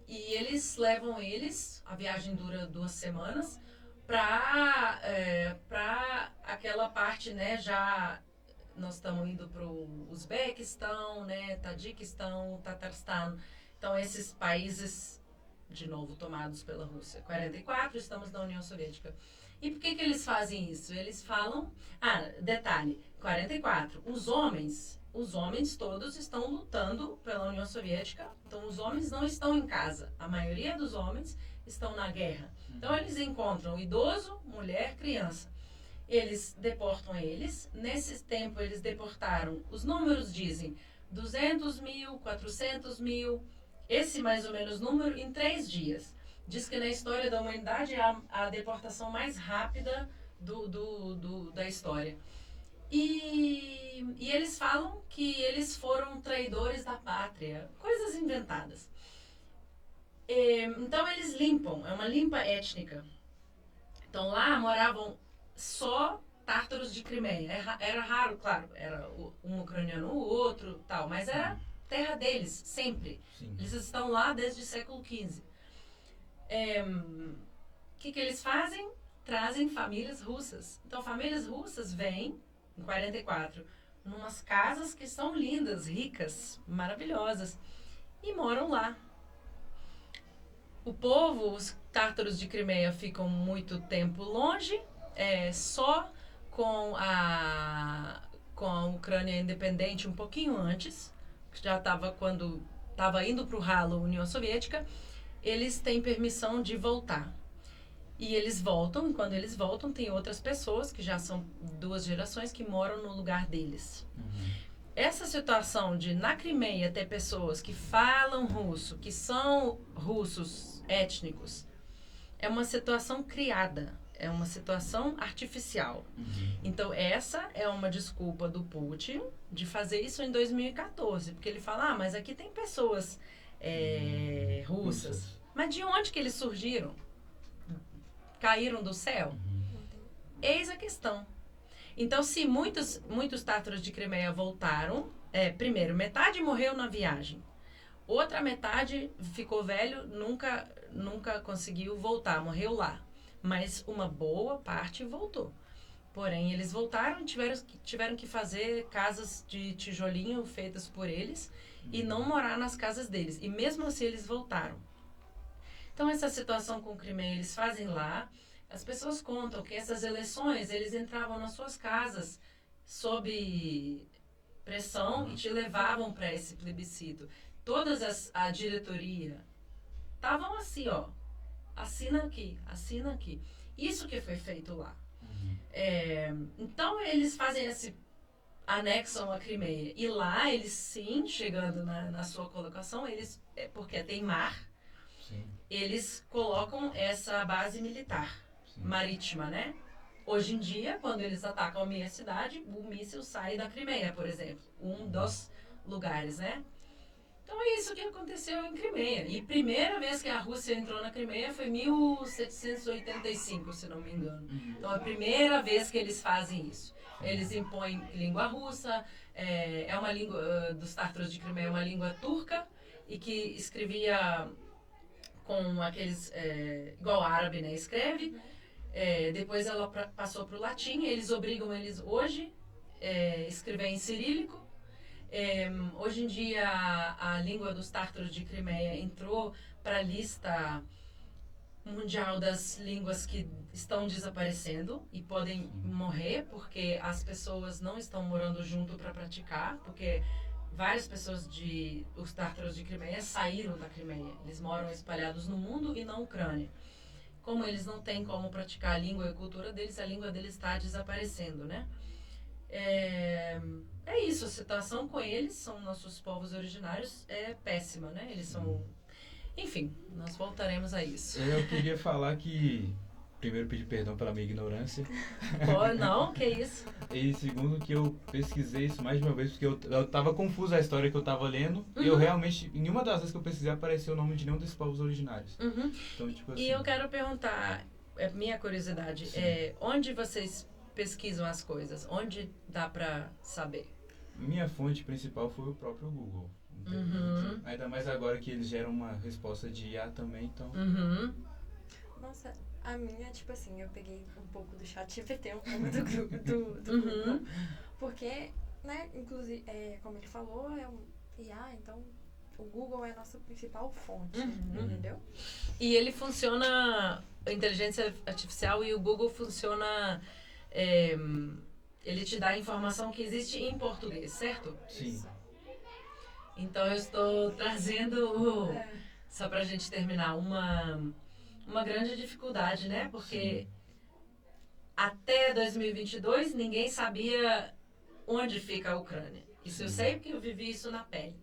e eles levam eles, a viagem dura 2 semanas, para aquela parte, né, já nós estamos indo para o Uzbequistão, né, Tadiquistão, Tatarstão, então esses países, de novo, tomados pela Rússia. 44, estamos na União Soviética. E por que eles fazem isso? Eles falam, detalhe, 44, os homens todos estão lutando pela União Soviética, então os homens não estão em casa, a maioria dos homens estão na guerra. Então, eles encontram idoso, mulher, criança. Eles deportam eles. Nesse tempo, eles deportaram, os números dizem, 200 mil, 400 mil, esse mais ou menos número, em 3 dias. Diz que na história da humanidade é a deportação mais rápida da história. E E eles falam que eles foram traidores da pátria, coisas inventadas. Então eles limpam, é uma limpa étnica. Então lá moravam só tártaros de Crimeia. Era raro, claro, era um ucraniano ou outro, tal, mas era terra deles, sempre. Sim. Eles estão lá desde o século XV. O que eles fazem? Trazem famílias russas. Então, famílias russas vêm, em 44, numas casas que são lindas, ricas, maravilhosas, e moram lá. O povo, os tártaros de Crimeia, ficam muito tempo longe, só com a Ucrânia independente um pouquinho antes, já estava quando estava indo para o ralo União Soviética, eles têm permissão de voltar. E eles voltam, e quando eles voltam, tem outras pessoas, que já são 2 gerações, que moram no lugar deles. Essa situação de, na Crimeia, ter pessoas que falam russo, que são russos étnicos, é uma situação criada, é uma situação artificial. Então, essa é uma desculpa do Putin de fazer isso em 2014, porque ele fala, mas aqui tem pessoas russas. Mas de onde que eles surgiram? Caíram do céu? Eis a questão. Então, se muitos tártaros de Crimeia voltaram, primeiro, metade morreu na viagem. Outra metade ficou velho, nunca conseguiu voltar, morreu lá. Mas uma boa parte voltou. Porém, eles voltaram e tiveram que fazer casas de tijolinho feitas por eles e não morar nas casas deles. E mesmo assim, eles voltaram. Então, essa situação com o Crimeia, eles fazem lá. As pessoas contam que essas eleições, eles entravam nas suas casas sob pressão e te levavam para esse plebiscito. A diretoria estavam assim, ó, assina aqui. Isso que foi feito lá. Então, eles fazem anexam a Crimeia. E lá, eles sim, chegando na sua colocação, porque tem mar, Sim. eles colocam essa base militar. Sim. Marítima, né? Hoje em dia, quando eles atacam a minha cidade, o míssil sai da Crimeia, por exemplo. Um dos lugares, né? Então é isso que aconteceu em Crimeia. E a primeira vez que a Rússia entrou na Crimeia foi em 1785, se não me engano. Então é a primeira vez que eles fazem isso. Eles impõem língua russa, é uma língua dos tártaros de Crimeia, é uma língua turca, e que escrevia com aqueles, igual árabe, né? Escreve. Depois ela passou para o latim, eles obrigam eles hoje a escrever em cirílico. Hoje em dia a língua dos tártaros de Crimeia entrou para a lista mundial das línguas que estão desaparecendo e podem morrer porque as pessoas não estão morando junto para praticar, porque várias pessoas os tártaros de Crimeia saíram da Crimeia, eles moram espalhados no mundo e na Ucrânia. Como eles não têm como praticar a língua e a cultura deles, a língua deles está desaparecendo, né? É isso, a situação com eles, são nossos povos originários, é péssima, né? Eles são... Enfim, nós voltaremos a isso. Eu queria falar que... Primeiro, pedir perdão pela minha ignorância. Não, que isso? E segundo, que eu pesquisei isso mais de uma vez, porque eu tava confuso a história que eu tava lendo. E eu realmente, em nenhuma das vezes que eu pesquisei, apareceu o nome de nenhum desses povos originários. Então, tipo assim... E eu quero perguntar, minha curiosidade, onde vocês pesquisam as coisas? Onde dá pra saber? Minha fonte principal foi o próprio Google. Ainda mais agora que eles geram uma resposta de IA também, então... Nossa, a minha, tipo assim, eu peguei um pouco do ChatGPT, um pouco do Google, porque, né, inclusive, como ele falou, é um IA, então o Google é a nossa principal fonte, entendeu? E ele funciona, a inteligência artificial e o Google funciona, ele te dá a informação que existe em português, certo? Sim. Então eu estou trazendo, só pra gente terminar, uma grande dificuldade, né? Porque até 2022 ninguém sabia onde fica a Ucrânia. Isso eu sei porque eu vivi isso na pele.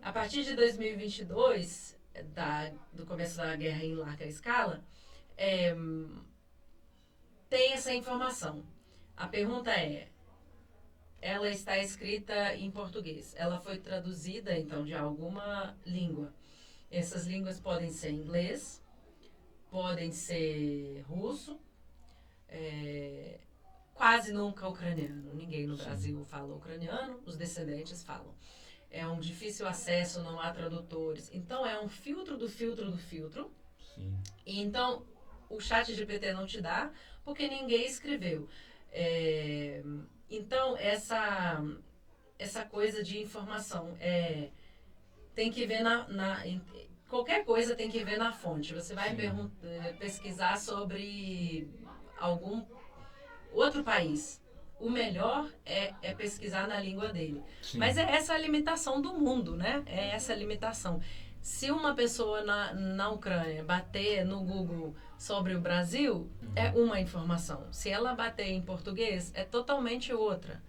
A partir de 2022, do começo da guerra em larga escala, tem essa informação. A pergunta é, ela está escrita em português. Ela foi traduzida, então, de alguma língua. Essas línguas podem ser inglês, podem ser russo, quase nunca ucraniano. Ninguém no Brasil fala ucraniano, os descendentes falam. É um difícil acesso, não há tradutores. Então, é um filtro do filtro do filtro. Sim. E então, o chat GPT não te dá, porque ninguém escreveu. Então, essa coisa de informação, tem que ver qualquer coisa tem que ver na fonte. Você vai pesquisar sobre algum outro país. O melhor é pesquisar na língua dele. Sim. Mas é essa a limitação do mundo, né? É essa a limitação. Se uma pessoa na Ucrânia bater no Google sobre o Brasil, é uma informação. Se ela bater em português, é totalmente outra.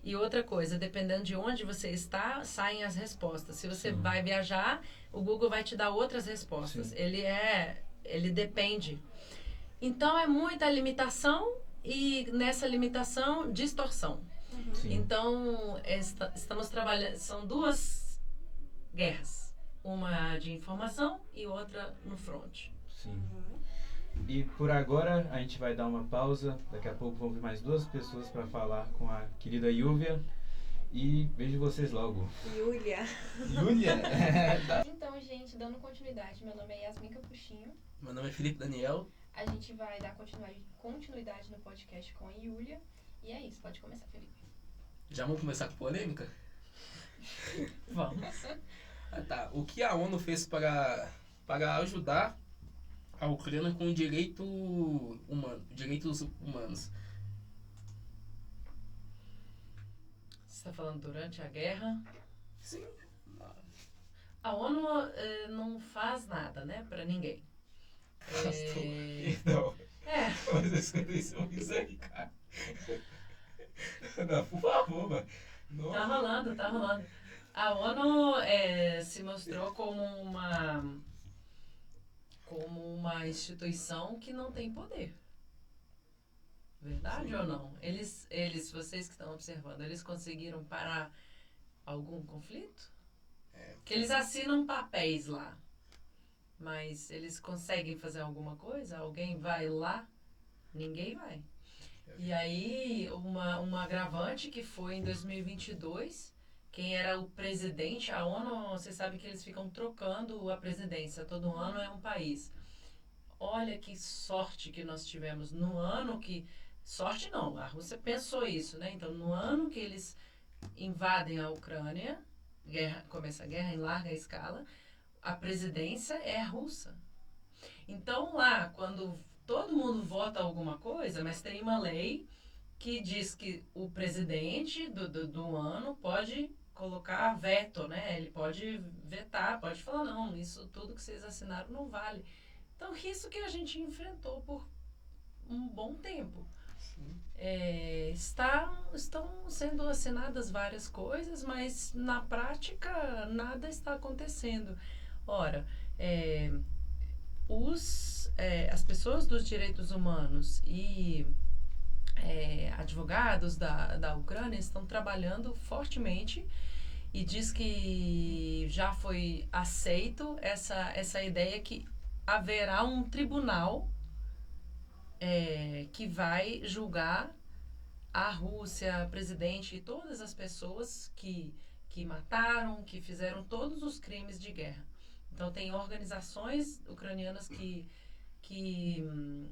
E outra coisa, dependendo de onde você está, saem as respostas. Se você vai viajar, o Google vai te dar outras respostas. Sim. Ele depende. Então, é muita limitação e, nessa limitação, distorção. Sim. Então, estamos trabalhando... São duas guerras. Uma de informação e outra no front. Sim. E por agora a gente vai dar uma pausa. Daqui a pouco vão vir mais 2 pessoas para falar com a querida Yúvia. E vejo vocês logo. Yúlia. Yúlia? Então, gente, dando continuidade, meu nome é Yasmin Capuchinho. Meu nome é Felipe Daniel. A gente vai dar continuidade no podcast com a Yúlia. E é isso, pode começar, Felipe. Já vamos começar com polêmica? Vamos. Tá. O que a ONU fez para ajudar a Ucrânia com direitos humanos? Você está falando durante a guerra? Sim. A ONU não faz nada, né? Para ninguém. Não. É. Mas isso aí, cara. Não, por favor, mano. Tá rolando. A ONU se mostrou como uma instituição que não tem poder. Verdade ou não? Eles, vocês que estão observando, eles conseguiram parar algum conflito? Que eles assinam papéis lá. Mas eles conseguem fazer alguma coisa? Alguém vai lá? Ninguém vai. E aí, um agravante que foi em 2022, quem era o presidente, a ONU, você sabe que eles ficam trocando a presidência, todo ano é um país. Olha que sorte que nós tivemos no ano que... Sorte não, a Rússia pensou isso, né? Então, no ano que eles invadem a Ucrânia, começa a guerra em larga escala, a presidência é russa. Então, lá, quando todo mundo vota alguma coisa, mas tem uma lei que diz que o presidente do ano pode colocar veto, né? Ele pode vetar, pode falar, não, isso tudo que vocês assinaram não vale. Então, isso que a gente enfrentou por um bom tempo. Estão sendo assinadas várias coisas, mas na prática nada está acontecendo. Ora, as pessoas dos direitos humanos e advogados da Ucrânia estão trabalhando fortemente e diz que já foi aceito essa ideia que haverá um tribunal que vai julgar a Rússia, a presidente e todas as pessoas que mataram, que fizeram todos os crimes de guerra. Então, tem organizações ucranianas que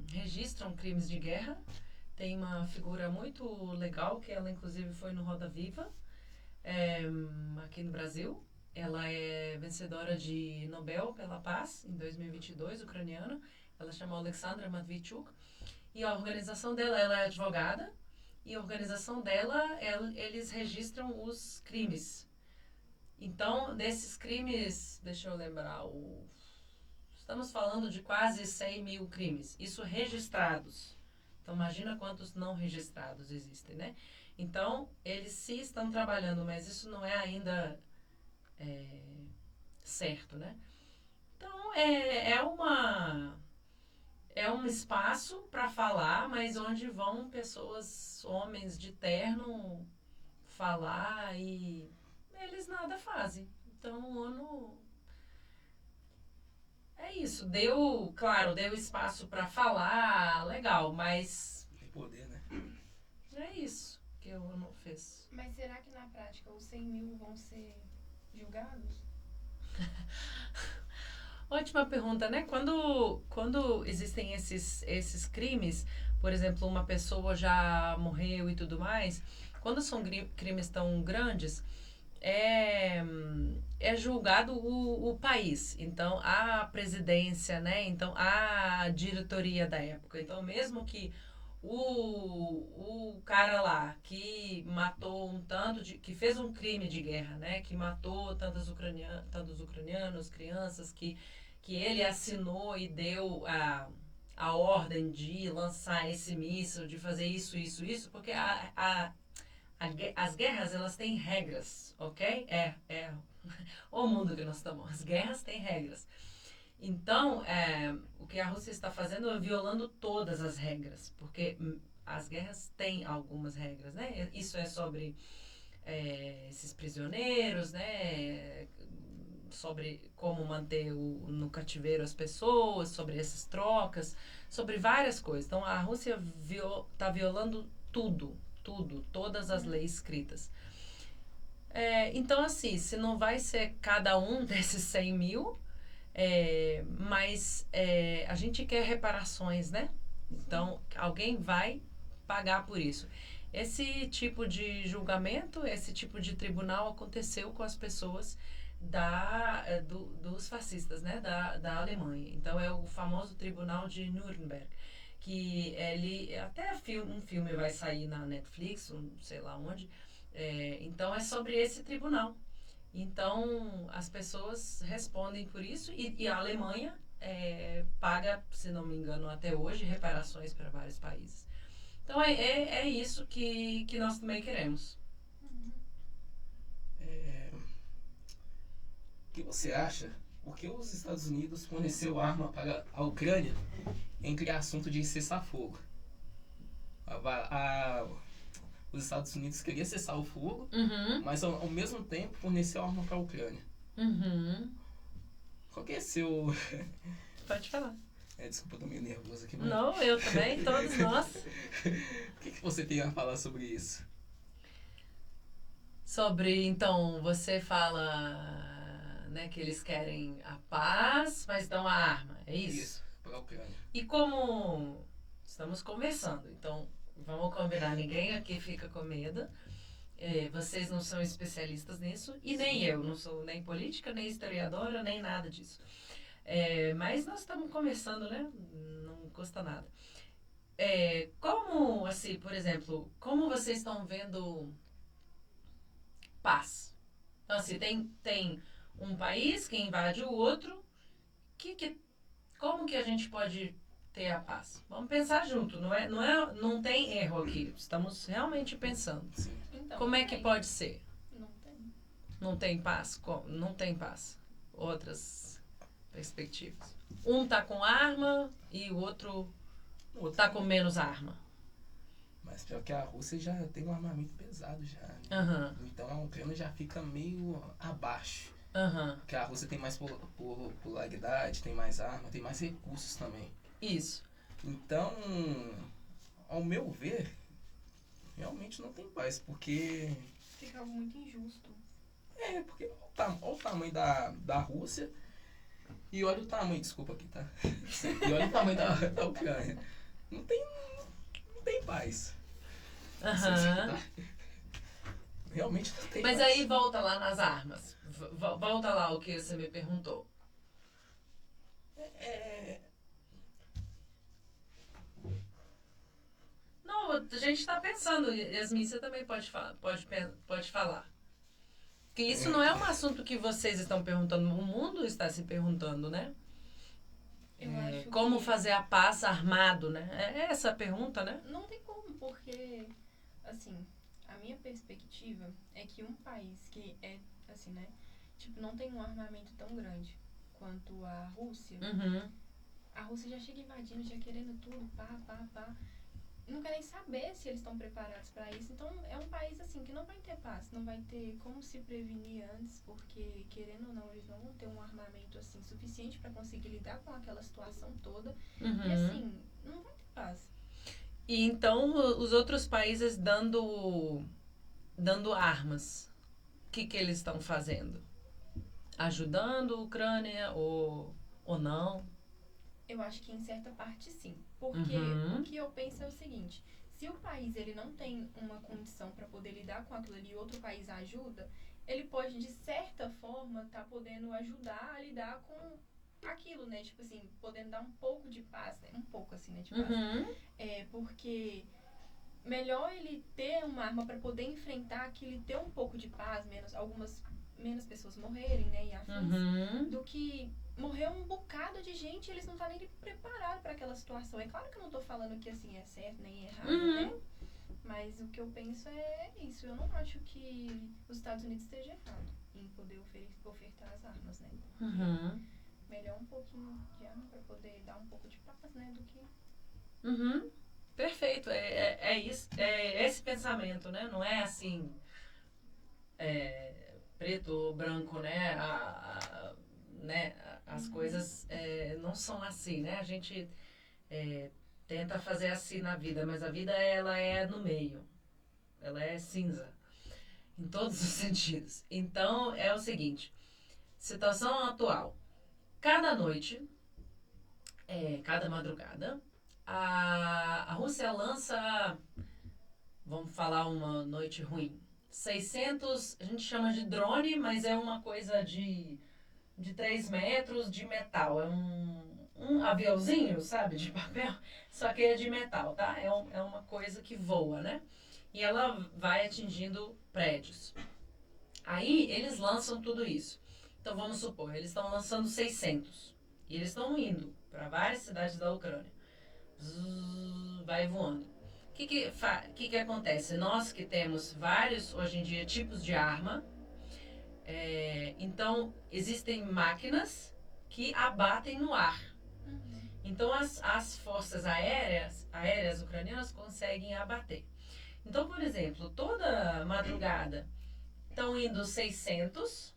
registram crimes de guerra. Tem uma figura muito legal, que ela, inclusive, foi no Roda Viva, aqui no Brasil. Ela é vencedora de Nobel pela Paz, em 2022, ucraniana. Ela chama Alexandra Matvichuk. E a organização dela, ela é advogada. E a organização dela, eles registram os crimes. Então, desses crimes, deixa eu lembrar, estamos falando de quase 100 mil crimes. Isso registrados. Então, imagina quantos não registrados existem, né? Então, eles sim estão trabalhando, mas isso não é ainda certo, né? Então, é um espaço para falar, mas onde vão pessoas, homens de terno, falar e eles nada fazem. Então, a ONU é isso. Deu espaço para falar, legal, mas Tem poder, né? é isso que a ONU fez. Mas será que na prática os 100 mil vão ser julgados? Ótima pergunta, né? Quando existem esses crimes, por exemplo, uma pessoa já morreu e tudo mais, quando são crimes tão grandes, é julgado o país. Então, a presidência, né? Então, a diretoria da época. Então, mesmo que o cara lá que matou que fez um crime de guerra, né? Que matou tantos ucranianos, crianças, que ele assinou e deu a ordem de lançar esse míssil, de fazer isso, porque as guerras, elas têm regras, ok? É o mundo que nós estamos. As guerras têm regras. Então, o que a Rússia está fazendo é violando todas as regras, porque as guerras têm algumas regras, né? Isso é sobre esses prisioneiros, né? Sobre como manter no cativeiro as pessoas, sobre essas trocas, sobre várias coisas. Então, a Rússia está violando todas as leis escritas. Então, assim, se não vai ser cada um desses 100 mil, mas a gente quer reparações, né? Então, alguém vai pagar por isso. Esse tipo de julgamento, esse tipo de tribunal aconteceu com as pessoas dos fascistas, né? Da Alemanha. Então, é o famoso Tribunal de Nuremberg, que ele até um filme vai sair na Netflix, sei lá onde. Então, é sobre esse tribunal. Então, as pessoas respondem por isso e a Alemanha paga, se não me engano, até hoje, reparações para vários países. Então, é isso que nós também queremos. O que você acha? Por que os Estados Unidos forneceu arma para a Ucrânia em criar assunto de cessar-fogo? Os Estados Unidos queriam cessar o fogo, mas ao mesmo tempo forneceu arma para a Ucrânia. Qual que é seu... Pode falar. Desculpa, eu tô meio nervoso aqui. Mas... Não, eu também, todos nós. O que você tem a falar sobre isso? Então, você fala, né, que eles querem a paz, mas dão a arma, é isso? Isso, para a Ucrânia. E como estamos conversando, então vamos combinar, ninguém aqui fica com medo. Vocês não são especialistas nisso, e nem eu, não sou nem política, nem historiadora, nem nada disso. Mas nós estamos conversando, né? Não custa nada. Como, assim, por exemplo, como vocês estão vendo paz? Então, assim, tem um país que invade o outro, como que a gente pode ter a paz? Vamos pensar junto, não tem erro aqui, estamos realmente pensando. Sim. Então, Como é que pode ser? Não tem. Não tem paz? Não tem paz. Outras perspectivas. Um tá com arma e o outro tá com menos arma. Mas pior que a Rússia já tem um armamento pesado já. Né? Então a Ucrânia já fica meio abaixo. Porque a Rússia tem mais polaridade, tem mais arma, tem mais recursos também. Isso. Então, ao meu ver, realmente não tem paz, porque... Fica algo muito injusto. Porque olha o tamanho da Rússia e olha o tamanho, desculpa aqui, tá? E olha o tamanho da Ucrânia. Não tem paz. Realmente não tem Mas paz. aí volta lá nas armas. Volta lá o que você me perguntou. Não, a gente tá pensando. Yasmin, você também pode falar. Porque isso não é um assunto que vocês estão perguntando, o mundo está se perguntando, né? Eu acho Como que fazer a paz armado, né? É essa a pergunta, né? não tem como, porque, assim, a minha perspectiva é que um país que é, assim, né, tipo, não tem um armamento tão grande quanto a Rússia, a Rússia já chega invadindo, já querendo tudo, pá. não querem saber se eles estão preparados para isso. Então, é um país, assim, que não vai ter paz, não vai ter como se prevenir antes, porque, querendo ou não, eles não vão ter um armamento, assim, suficiente para conseguir lidar com aquela situação toda. E, assim, não vai ter paz. E, então, os outros países dando armas, o que eles estão fazendo? Ajudando a Ucrânia ou não? Eu acho que em certa parte sim, porque o que eu penso é o seguinte: se o país ele não tem uma condição para poder lidar com aquilo ali e outro país ajuda, ele pode de certa forma estar podendo ajudar a lidar com aquilo, né? Tipo assim, podendo dar um pouco de paz, né? Um pouco assim, né? De paz. Porque melhor ele ter uma arma para poder enfrentar aquilo e ter um pouco de paz, menos pessoas morrerem, né? E afins, do que morrer um bocado de gente e eles não estão nem preparados para aquela situação. É claro que eu não tô falando que assim é certo nem errado, né? Mas o que eu penso é isso. Eu não acho que os Estados Unidos esteja errado em poder ofertar as armas, né? Melhor um pouquinho de arma para poder dar um pouco de paz, né? Do que... Perfeito. É isso. É esse pensamento, né? Não é assim preto ou branco, né? Né? As coisas não são assim, né? A gente tenta fazer assim na vida, mas a vida ela é no meio. Ela é cinza. Em todos os sentidos. Então, é o seguinte. Situação atual. Cada noite, cada madrugada, a Rússia lança, vamos falar uma noite ruim, 600, a gente chama de drone, mas é uma coisa de 3 metros de metal. É um aviãozinho, sabe, de papel, só que é de metal, tá? É uma coisa que voa, né? E ela vai atingindo prédios. Aí, eles lançam tudo isso. Então, vamos supor, eles estão lançando 600. E eles estão indo para várias cidades da Ucrânia. Vai voando. O que acontece? Nós que temos vários, hoje em dia, tipos de arma. Então, existem máquinas que abatem no ar. Então, as forças aéreas ucranianas conseguem abater. Então, por exemplo, toda madrugada estão indo 600.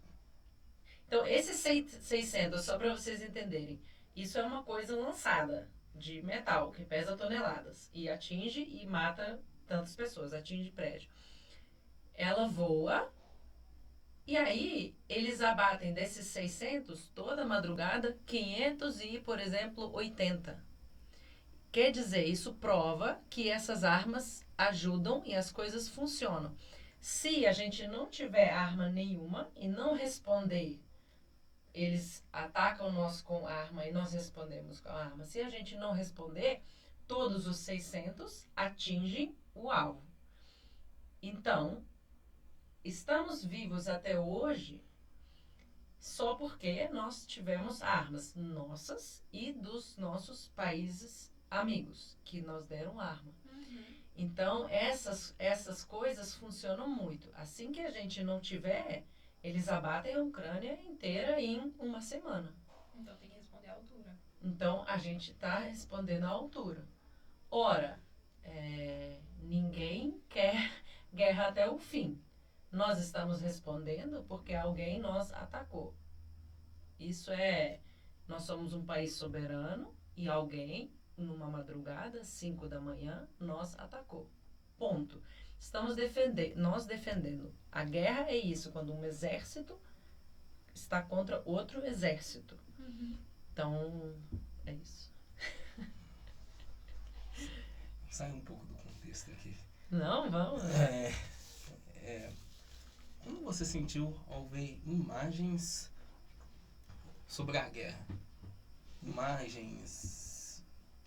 Então, esses 600, só para vocês entenderem, isso é uma coisa lançada de metal, que pesa toneladas, e atinge e mata tantas pessoas, atinge prédio. Ela voa, e aí eles abatem desses 600, toda madrugada, 500 e, por exemplo, 80. Quer dizer, isso prova que essas armas ajudam e as coisas funcionam. Se a gente não tiver arma nenhuma e não responder, eles atacam nós com arma e nós respondemos com arma. Se a gente não responder, todos os 600 atingem o alvo. Então, estamos vivos até hoje só porque nós tivemos armas nossas e dos nossos países amigos que nos deram arma. Então, essas coisas funcionam muito. Assim que a gente não tiver, eles abatem a Ucrânia inteira em uma semana. Então, tem que responder à altura. Então, a gente está respondendo à altura. Ora, ninguém quer guerra até o fim. Nós estamos respondendo porque alguém nos atacou. Nós somos um país soberano e alguém, numa madrugada, 5 da manhã, nos atacou. Ponto. Estamos defendendo. A guerra é isso, quando um exército está contra outro exército. Então, é isso. Sai um pouco do contexto aqui. Não, vamos. Como você sentiu ao ver imagens sobre a guerra? Imagens,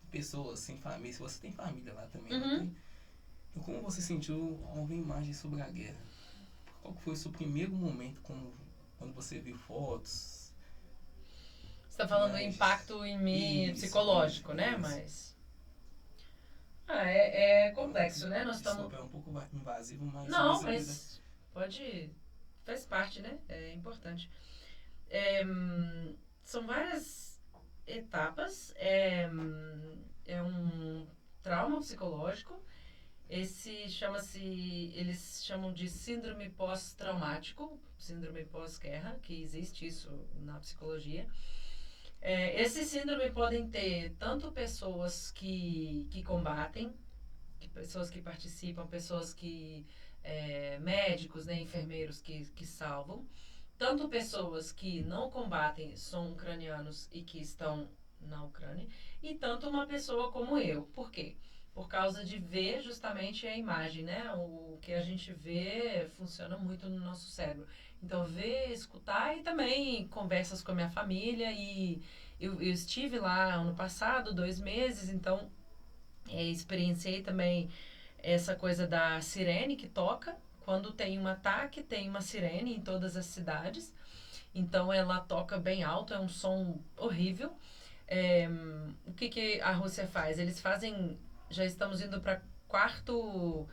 pessoas sem família. Se você tem família lá também, não tem? Então, como você sentiu ao ver imagens sobre a guerra? Qual foi o seu primeiro momento quando você viu fotos? Você está falando do impacto em mim psicológico, né? Mas é complexo, né? Nós estamos... É um pouco invasivo, mas... Não, mas faz parte, né? É importante. São várias etapas. É um trauma psicológico. Eles chamam de síndrome pós-traumático, síndrome pós-guerra, que existe isso na psicologia. Esse síndrome podem ter tanto pessoas que combatem, pessoas que participam, pessoas que... médicos, né, enfermeiros que salvam, tanto pessoas que não combatem, são ucranianos e que estão na Ucrânia, e tanto uma pessoa como eu. Por quê? Por causa de ver justamente a imagem, né? O que a gente vê funciona muito no nosso cérebro. Então, ver, escutar e também conversas com a minha família. E eu estive lá ano passado, 2 meses, então experienciei também essa coisa da sirene que toca. Quando tem um ataque, tem uma sirene em todas as cidades. Então, ela toca bem alto, é um som horrível. O que a Rússia faz? Eles fazem... Já estamos indo para quarto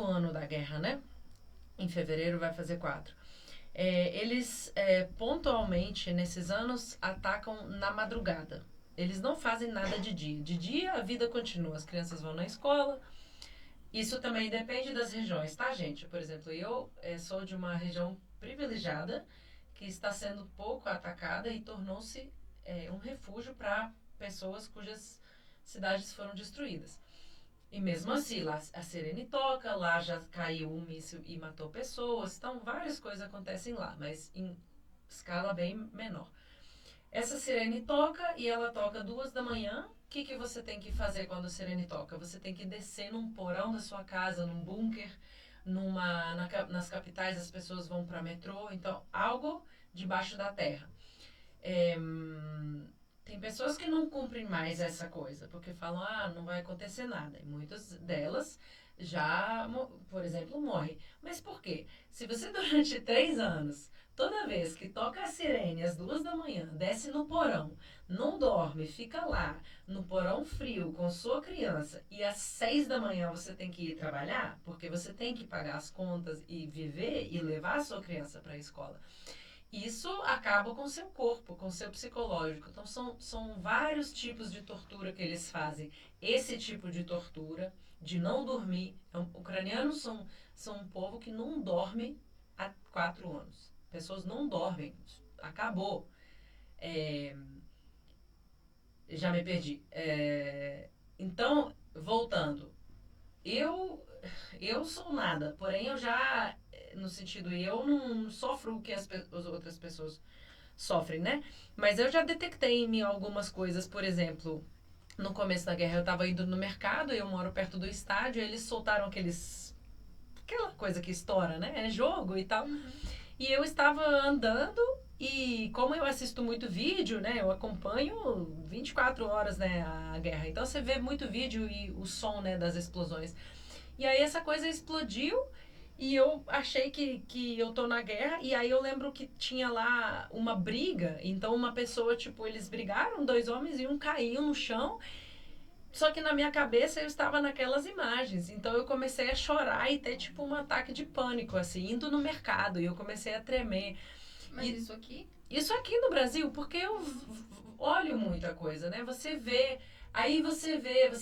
ano da guerra, né? Em fevereiro vai fazer 4. Eles pontualmente, nesses anos, atacam na madrugada. Eles não fazem nada de dia. De dia, a vida continua. As crianças vão na escola. Isso também depende das regiões, tá, gente? Por exemplo, eu sou de uma região privilegiada que está sendo pouco atacada e tornou-se um refúgio para pessoas cujas cidades foram destruídas. E mesmo assim, lá a sirene toca, lá já caiu um míssil e matou pessoas. Então, várias coisas acontecem lá, mas em escala bem menor. Essa sirene toca e ela toca 2 da manhã. O que você tem que fazer quando a sirene toca? Você tem que descer num porão da sua casa, num bunker. Nas capitais as pessoas vão para metrô. Então, algo debaixo da terra. Tem pessoas que não cumprem mais essa coisa, porque falam, não vai acontecer nada. E muitas delas já, por exemplo, morrem. Mas por quê? Se você durante 3 anos, toda vez que toca a sirene às 2 da manhã, desce no porão, não dorme, fica lá, no porão frio, com sua criança, e às 6 da manhã você tem que ir trabalhar, porque você tem que pagar as contas e viver e levar a sua criança para a escola. Isso acaba com o seu corpo, com o seu psicológico. Então, são vários tipos de tortura que eles fazem. Esse tipo de tortura, de não dormir. Ucranianos são um povo que não dorme há 4 anos. Pessoas não dormem. Acabou. Já me perdi. Então, voltando. Eu sou nada, porém eu já... No sentido, eu não sofro o que as outras pessoas sofrem, né? Mas eu já detectei em mim algumas coisas. Por exemplo, no começo da guerra eu estava indo no mercado, eu moro perto do estádio, eles soltaram aquela coisa que estoura, né? É jogo e tal. Uhum. E eu estava andando e como eu assisto muito vídeo, né? Eu acompanho 24 horas, né, a guerra. Então você vê muito vídeo e o som, né, das explosões. E aí essa coisa explodiu. E eu achei que eu tô na guerra, e aí eu lembro que tinha lá uma briga, então uma pessoa, eles brigaram, 2 homens, e um caiu no chão, só que na minha cabeça eu estava naquelas imagens, então eu comecei a chorar e ter, um ataque de pânico, assim, indo no mercado, e eu comecei a tremer. Mas isso aqui? Isso aqui no Brasil, porque eu olho muita coisa, né? Você vê... Aí você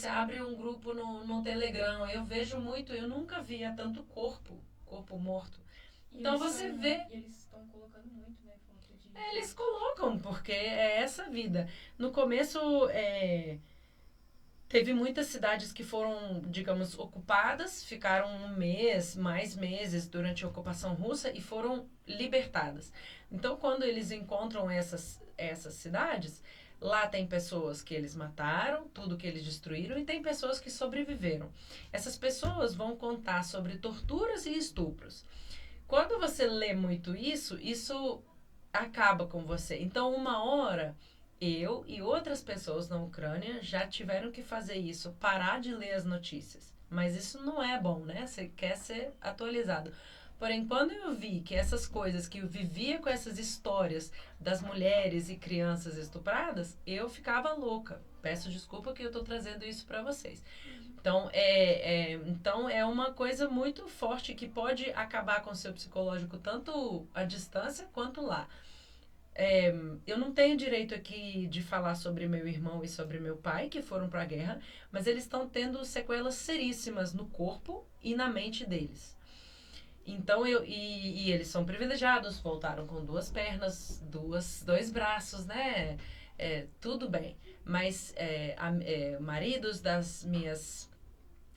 abre um grupo no Telegram, eu vejo muito, eu nunca via tanto corpo morto. Então você vê... Eles estão colocando muito, né? Eles colocam, porque é essa vida. No começo, teve muitas cidades que foram, digamos, ocupadas, ficaram 1 mês, mais meses durante a ocupação russa e foram libertadas. Então, quando eles encontram essas cidades... Lá tem pessoas que eles mataram, tudo que eles destruíram, e tem pessoas que sobreviveram. Essas pessoas vão contar sobre torturas e estupros. Quando você lê muito isso acaba com você. Então, uma hora, eu e outras pessoas na Ucrânia já tiveram que fazer isso, parar de ler as notícias. Mas isso não é bom, né? Você quer ser atualizado. Porém, quando eu vi que essas coisas, que eu vivia com essas histórias das mulheres e crianças estupradas, eu ficava louca. Peço desculpa que eu estou trazendo isso para vocês. Então, então, é uma coisa muito forte que pode acabar com o seu psicológico, tanto à distância quanto lá. eu não tenho direito aqui de falar sobre meu irmão e sobre meu pai, que foram para a guerra, mas eles estão tendo sequelas seríssimas no corpo e na mente deles. Então, e eles são privilegiados, voltaram com 2 pernas, 2 braços, né? Tudo bem. Mas maridos das minhas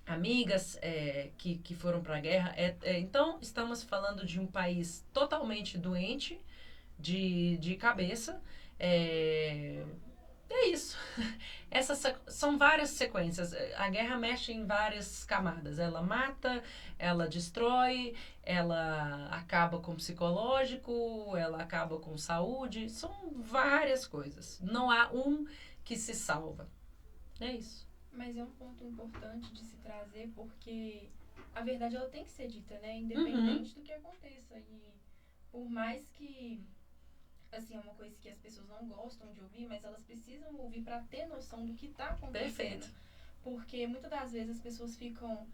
amigas que foram para a guerra. Então, estamos falando de um país totalmente doente, de cabeça. É isso. Essas são várias sequências. A guerra mexe em várias camadas. Ela mata, ela destrói, ela acaba com o psicológico, ela acaba com saúde. São várias coisas. Não há um que se salva. É isso. Mas é um ponto importante de se trazer, porque a verdade ela tem que ser dita, né? Independente do que aconteça. E por mais que, assim, é uma coisa que as pessoas não gostam de ouvir, mas elas precisam ouvir para ter noção do que está acontecendo. Perfeito. Porque muitas das vezes as pessoas ficam,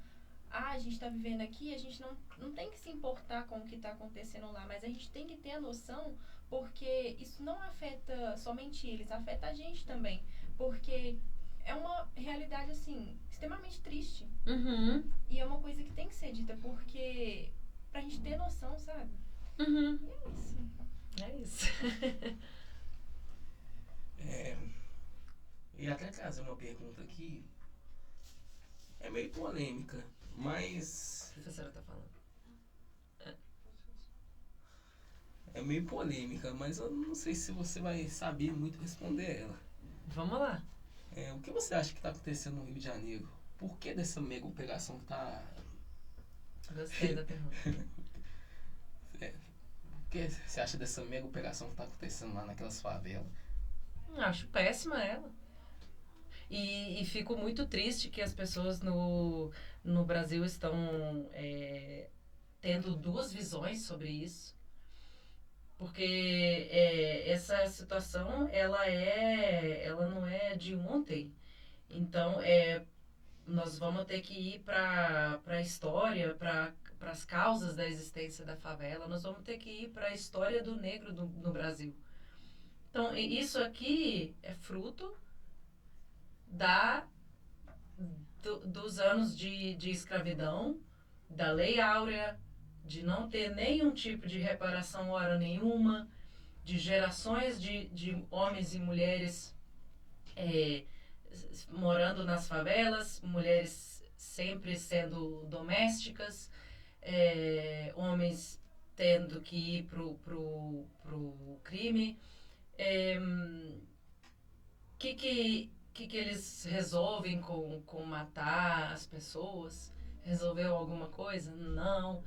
a gente está vivendo aqui, a gente não tem que se importar com o que está acontecendo lá, mas a gente tem que ter a noção, porque isso não afeta somente eles, afeta a gente também. Porque é uma realidade, assim, extremamente triste. E é uma coisa que tem que ser dita, porque pra gente ter noção, sabe? E é isso. É isso. E até trazer uma pergunta aqui, é meio polêmica, mas... A professora tá falando. É meio polêmica, mas eu não sei se você vai saber muito responder ela. Vamos lá. O que você acha que está acontecendo no Rio de Janeiro? Por que dessa mega operação que tá... Gostei da pergunta. O que você acha dessa mega operação que está acontecendo lá naquelas favelas? Acho péssima ela. E fico muito triste que as pessoas no Brasil estão tendo 2 visões sobre isso. Porque essa situação, ela não é de ontem. Então, nós vamos ter que ir para a história, para as causas da existência da favela. Nós vamos ter que ir para a história do negro no Brasil. Então, isso aqui é fruto dos anos de escravidão, da Lei Áurea, de não ter nenhum tipo de reparação hora nenhuma, de gerações de homens e mulheres morando nas favelas, mulheres sempre sendo domésticas, homens tendo que ir pro crime. Que eles resolvem com matar as pessoas? Resolveu alguma coisa? Não.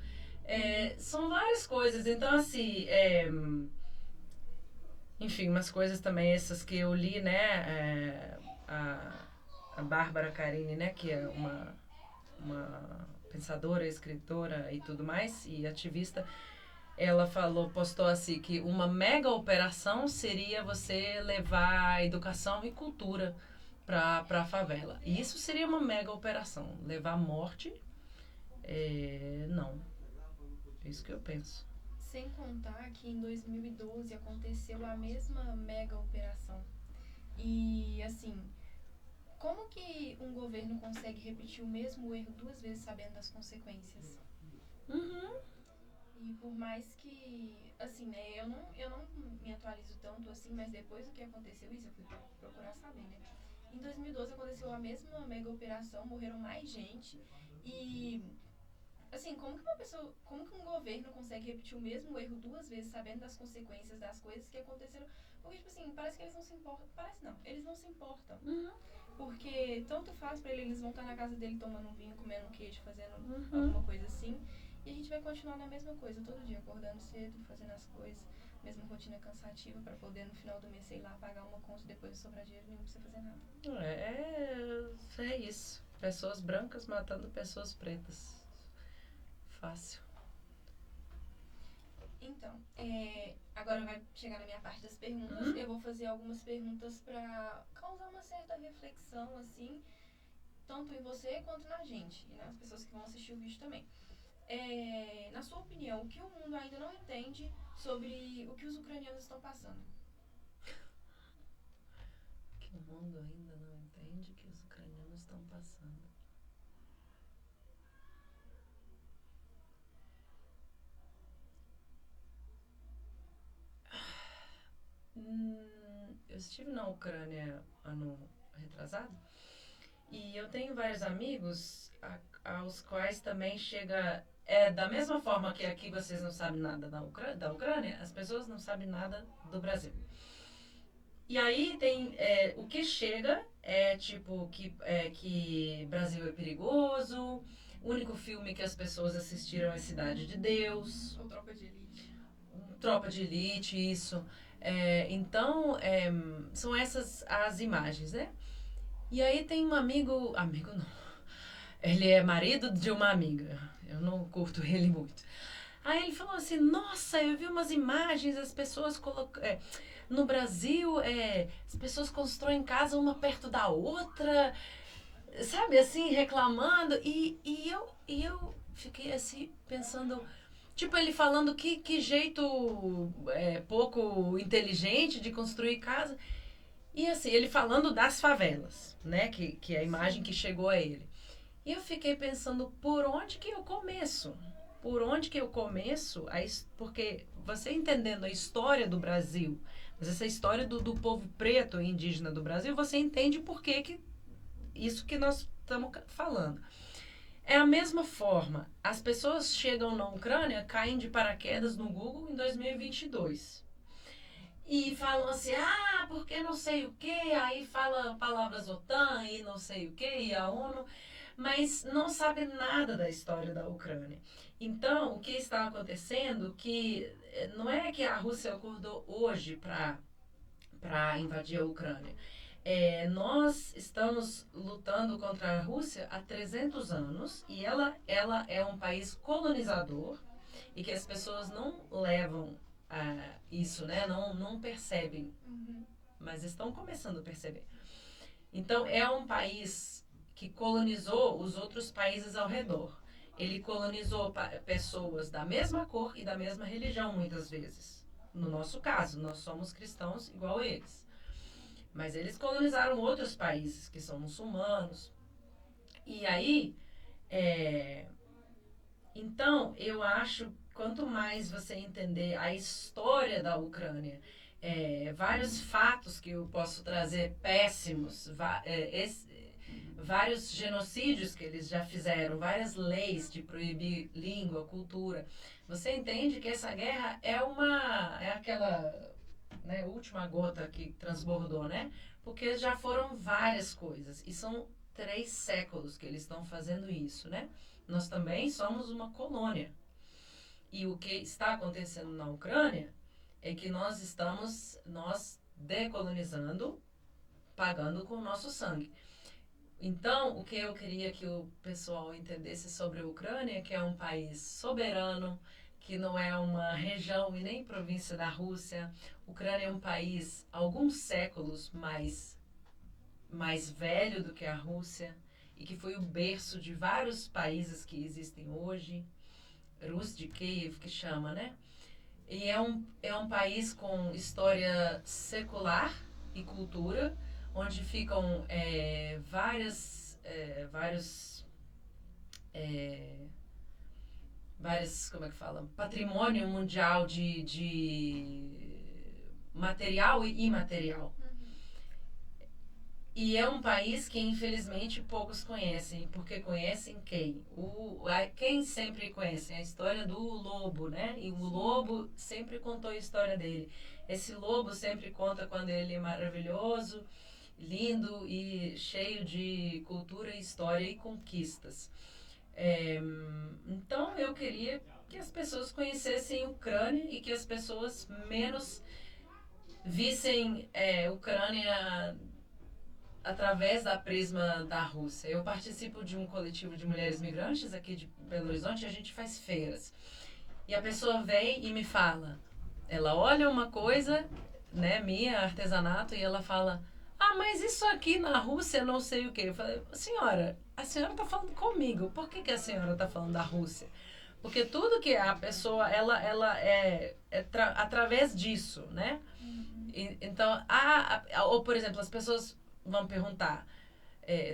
São várias coisas. Então, assim, enfim, umas coisas também essas que eu li, né? A Bárbara Carini, né? Que é uma pensadora, escritora e tudo mais, e ativista. Ela postou assim, que uma mega operação seria você levar educação e cultura para a favela. E isso seria uma mega operação. Levar morte, não. É isso que eu penso. Sem contar que em 2012 aconteceu a mesma mega operação. E, assim, como que um governo consegue repetir o mesmo erro 2 vezes sabendo das consequências? E por mais que, assim, né, eu não me atualizo tanto assim, mas depois do que aconteceu isso, eu fui procurar saber, né? Em 2012 aconteceu a mesma mega operação, morreram mais gente e, assim, como que um governo consegue repetir o mesmo erro 2 vezes sabendo das consequências das coisas que aconteceram? Porque, tipo assim, parece que eles não se importam, eles não se importam. Porque tanto faz pra eles vão estar na casa dele tomando um vinho, comendo um queijo, fazendo alguma coisa assim. E a gente vai continuar na mesma coisa todo dia, acordando cedo, fazendo as coisas, mesma rotina cansativa para poder no final do mês, sei lá, pagar uma conta e depois sobrar dinheiro nenhum pra você fazer nada. É isso. Pessoas brancas matando pessoas pretas. Fácil. Então, agora vai chegar na minha parte das perguntas. Eu vou fazer algumas perguntas para causar uma certa reflexão, assim, tanto em você quanto na gente, e nas pessoas que vão assistir o vídeo também. na sua opinião, o que o mundo ainda não entende sobre o que os ucranianos estão passando? O que o mundo ainda não entende que os ucranianos estão passando. Eu estive na Ucrânia ano retrasado e eu tenho vários amigos aos quais também chega da mesma forma que aqui vocês não sabem nada da Ucrânia, as pessoas não sabem nada do Brasil. E aí tem o que chega tipo que Brasil é perigoso, o único filme que as pessoas assistiram é Cidade de Deus. Ou Tropa de Elite. Tropa de Elite, isso. Então, são essas as imagens, né? E aí tem um amigo não, ele é marido de uma amiga, eu não curto ele muito. Aí ele falou assim, nossa, eu vi umas imagens, as pessoas no Brasil, as pessoas constroem casa uma perto da outra, sabe, assim, reclamando, e eu fiquei assim, pensando... Tipo, ele falando que jeito pouco inteligente de construir casa. E assim, ele falando das favelas, né? Que é a imagem que chegou a ele. E eu fiquei pensando, por onde que eu começo? Por onde que eu começo? Porque você entendendo a história do Brasil, mas essa história do povo preto e indígena do Brasil, você entende por que isso que nós estamos falando. É a mesma forma, as pessoas chegam na Ucrânia, caem de paraquedas no Google em 2022. E falam assim, porque não sei o quê, aí fala palavras OTAN e não sei o quê, e a ONU, mas não sabe nada da história da Ucrânia. Então, o que está acontecendo, que não é que a Rússia acordou hoje para invadir a Ucrânia. Nós estamos lutando contra a Rússia há 300 anos e ela é um país colonizador e que as pessoas não levam isso, né? Não percebem, mas estão começando a perceber. Então, é um país que colonizou os outros países ao redor. Ele colonizou pessoas da mesma cor e da mesma religião, muitas vezes. No nosso caso, nós somos cristãos igual eles. Mas eles colonizaram outros países que são muçulmanos. E aí, então, eu acho, quanto mais você entender a história da Ucrânia, vários fatos que eu posso trazer péssimos, vários genocídios que eles já fizeram, várias leis de proibir língua, cultura. Você entende que essa guerra é aquela... Né, última gota que transbordou, né? Porque já foram várias coisas. E são 3 séculos que eles estão fazendo isso, né? Nós também somos uma colônia. E o que está acontecendo na Ucrânia é que nós estamos decolonizando, pagando com o nosso sangue. Então, o que eu queria que o pessoal entendesse sobre a Ucrânia é que é um país soberano, que não é uma região e nem província da Rússia. A Ucrânia é um país alguns séculos mais velho do que a Rússia e que foi o berço de vários países que existem hoje. Rus de Kiev, que chama, né? E é um país com história secular e cultura, onde ficam vários como é que fala? Patrimônio mundial de material e imaterial. E é um país que, infelizmente, poucos conhecem. Porque conhecem quem? Quem sempre conhece? A história do lobo, né? E o lobo sempre contou a história dele. Esse lobo sempre conta quando ele é maravilhoso, lindo e cheio de cultura, história e conquistas. Então, eu queria que as pessoas conhecessem a Ucrânia e que as pessoas menos vissem Ucrânia através da prisma da Rússia. Eu participo de um coletivo de mulheres migrantes aqui de Belo Horizonte e a gente faz feiras. E a pessoa vem e me fala, ela olha uma coisa, né, minha, artesanato, e ela fala, mas isso aqui na Rússia não sei o quê. Eu falei, senhora, a senhora está falando comigo, por que a senhora está falando da Rússia? Porque tudo que a pessoa, ela através disso, né? Então, ou por exemplo, as pessoas vão perguntar,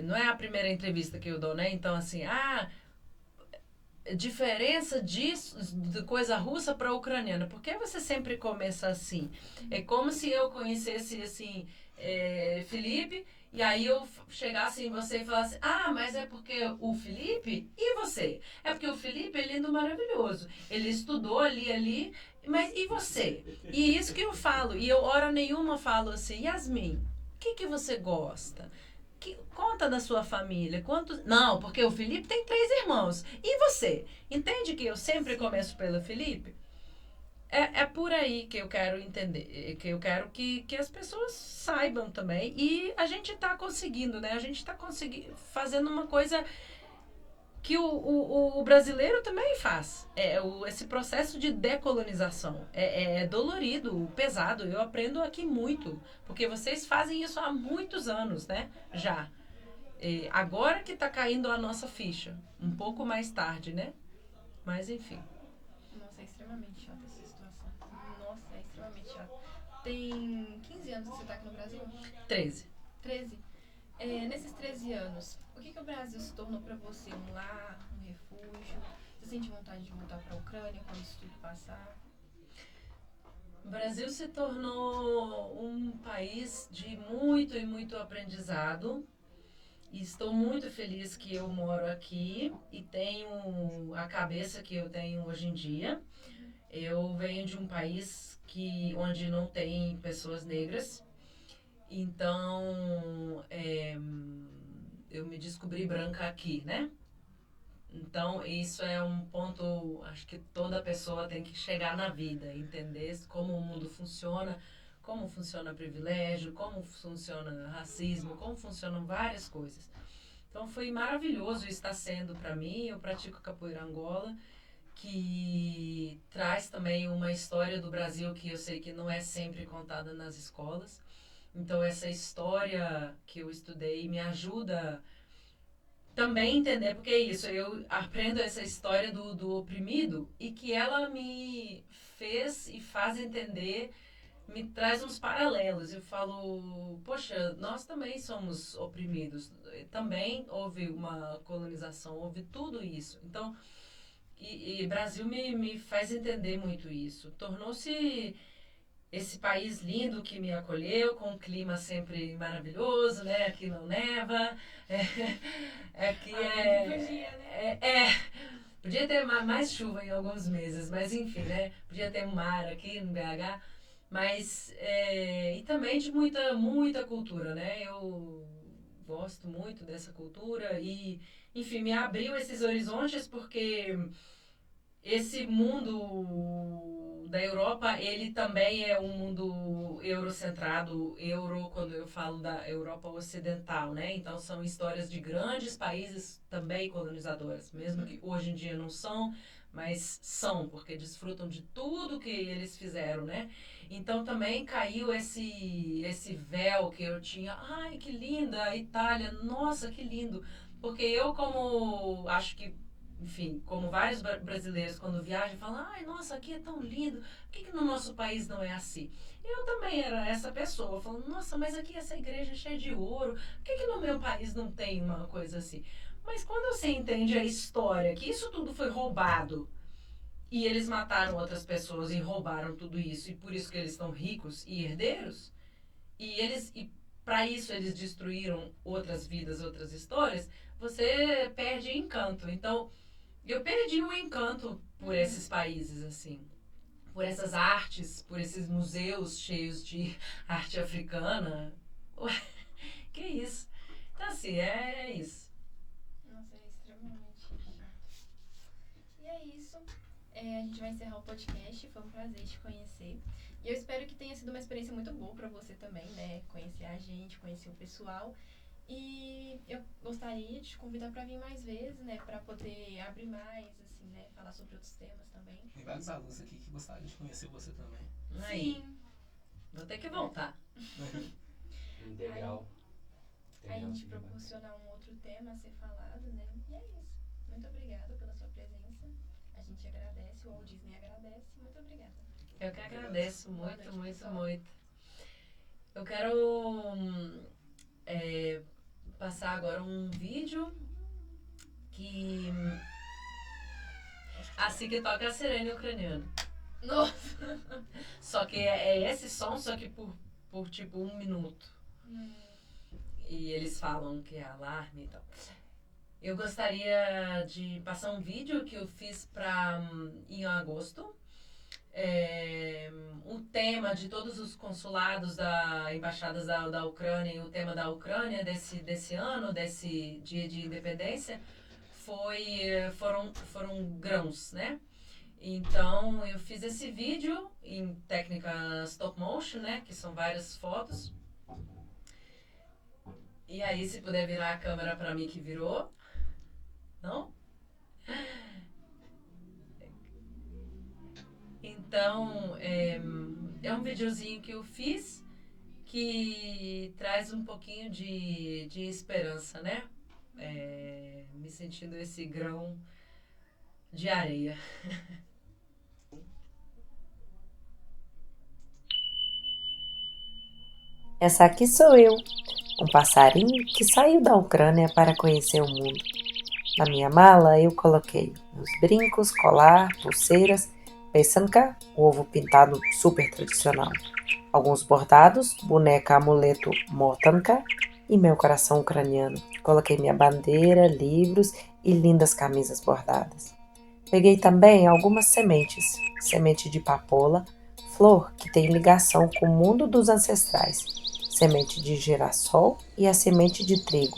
não é a primeira entrevista que eu dou, né? Então, assim, diferença disso, de coisa russa para ucraniana. Por que você sempre começa assim? É como se eu conhecesse, assim, Felipe, e aí eu chegasse em você e falasse, mas é porque o Felipe e você? É porque o Felipe é lindo, maravilhoso. Ele estudou ali, mas e você? E isso que eu falo. E eu, hora nenhuma, falo assim, Yasmin, o que você gosta? Conta da sua família. Não, porque o Felipe tem 3 irmãos. E você? Entende que eu sempre começo pelo Felipe? É por aí que eu quero entender, que eu quero que as pessoas saibam também. E a gente está conseguindo, né? A gente está fazendo uma coisa que o brasileiro também faz. Esse processo de decolonização. É dolorido, pesado. Eu aprendo aqui muito. Porque vocês fazem isso há muitos anos, né? Já. Agora que tá caindo a nossa ficha. Um pouco mais tarde, né? Mas enfim. Nossa, é extremamente chata essa situação. Nossa, é extremamente chata. Tem 15 anos que você tá aqui no Brasil? 13. 13? Nesses 13 anos, o que o Brasil se tornou pra você? Um lar, um refúgio? Você sente vontade de voltar pra Ucrânia quando isso tudo passar? O Brasil se tornou um país de muito e muito aprendizado. E estou muito feliz que eu moro aqui e tenho a cabeça que eu tenho hoje em dia. Eu venho de um país onde não tem pessoas negras. Então, eu me descobri branca aqui, né? Então, isso é um ponto, acho que toda pessoa tem que chegar na vida, entender como o mundo funciona, como funciona privilégio, como funciona racismo, como funcionam várias coisas. Então, foi maravilhoso, está sendo para mim. Eu pratico capoeira Angola, que traz também uma história do Brasil que eu sei que não é sempre contada nas escolas. Então, essa história que eu estudei me ajuda também entender, porque é isso, eu aprendo essa história do oprimido e que ela me fez e faz entender, me traz uns paralelos. Eu falo, poxa, nós também somos oprimidos, também houve uma colonização, houve tudo isso. Então, e Brasil me faz entender muito isso. Tornou-se esse país lindo que me acolheu, com um clima sempre maravilhoso, né? Aqui não neva. Podia ter mais chuva em alguns meses, mas enfim, né? Podia ter um mar aqui no BH. Mas, e também de muita cultura, né? Eu gosto muito dessa cultura e, enfim, me abriu esses horizontes porque esse mundo da Europa, ele também é um mundo eurocentrado, quando eu falo da Europa ocidental, né? Então, são histórias de grandes países também colonizadores, mesmo que hoje em dia não são, mas são, porque desfrutam de tudo que eles fizeram, né? Então, também caiu esse véu que eu tinha. Ai, que linda a Itália, nossa, que lindo. Porque eu, como acho que enfim, como vários brasileiros quando viajam falam, ai, nossa, aqui é tão lindo, por que no nosso país não é assim? Eu também era essa pessoa, falando, nossa, mas aqui essa igreja é cheia de ouro, por que no meu país não tem uma coisa assim? Mas quando você entende a história, que isso tudo foi roubado, e eles mataram outras pessoas e roubaram tudo isso, e por isso que eles estão ricos e herdeiros, e para isso eles destruíram outras vidas, outras histórias, você perde encanto. Então, eu perdi o encanto por esses países, assim. Por essas artes, por esses museus cheios de arte africana. Ué, que isso? Então, assim, é isso. Nossa, é extremamente chato. E é isso. A gente vai encerrar o podcast. Foi um prazer te conhecer. E eu espero que tenha sido uma experiência muito boa pra você também, né? Conhecer a gente, conhecer o pessoal. E eu gostaria de te convidar para vir mais vezes, né, para poder abrir mais, assim, né, falar sobre outros temas também. Tem vários alunos aqui que gostariam de conhecer você também. Aí, sim. Vou ter que voltar. Integral. Aí a gente proporcionar um outro tema a ser falado, né, e é isso. Muito obrigada pela sua presença. A gente agradece, o Walt Disney agradece. Muito obrigada. Eu que agradeço muito. Eu quero passar agora um vídeo que assim que toca a sirene ucraniana. Nossa! Só que é esse som, só que por tipo 1 minuto. E eles falam que é alarme e tal. Eu gostaria de passar um vídeo que eu fiz em agosto. O tema de todos os consulados embaixadas da Ucrânia e o tema da Ucrânia desse ano, desse dia de independência, foram grãos, né? Então eu fiz esse vídeo em técnica stop motion, né? Que são várias fotos. E aí, se puder virar a câmera para mim que virou. Não? Então, é um videozinho que eu fiz que traz um pouquinho de esperança, né? Me sentindo esse grão de areia. Essa aqui sou eu, um passarinho que saiu da Ucrânia para conhecer o mundo. Na minha mala eu coloquei meus brincos, colar, pulseiras, pesanka, o ovo pintado super tradicional, alguns bordados, boneca amuleto motanka e meu coração ucraniano. Coloquei minha bandeira, livros e lindas camisas bordadas. Peguei também algumas sementes, semente de papoula, flor que tem ligação com o mundo dos ancestrais, semente de girassol e a semente de trigo,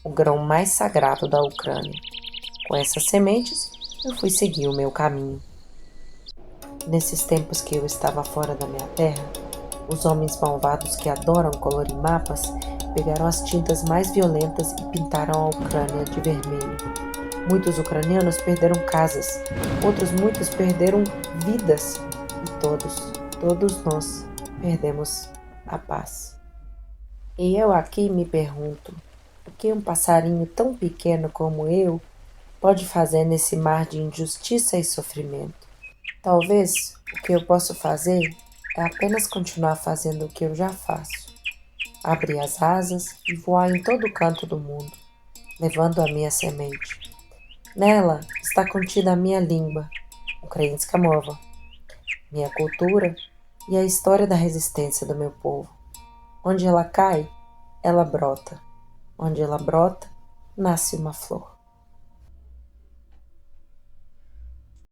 o grão mais sagrado da Ucrânia. Com essas sementes, eu fui seguir o meu caminho. Nesses tempos que eu estava fora da minha terra, os homens malvados que adoram colorir mapas pegaram as tintas mais violentas e pintaram a Ucrânia de vermelho. Muitos ucranianos perderam casas, outros muitos perderam vidas e todos nós perdemos a paz. E eu aqui me pergunto, o que um passarinho tão pequeno como eu pode fazer nesse mar de injustiça e sofrimento? Talvez o que eu posso fazer é apenas continuar fazendo o que eu já faço. Abrir as asas e voar em todo canto do mundo, levando a minha semente. Nela está contida a minha língua, ukrainska mova, minha cultura e a história da resistência do meu povo. Onde ela cai, ela brota. Onde ela brota, nasce uma flor.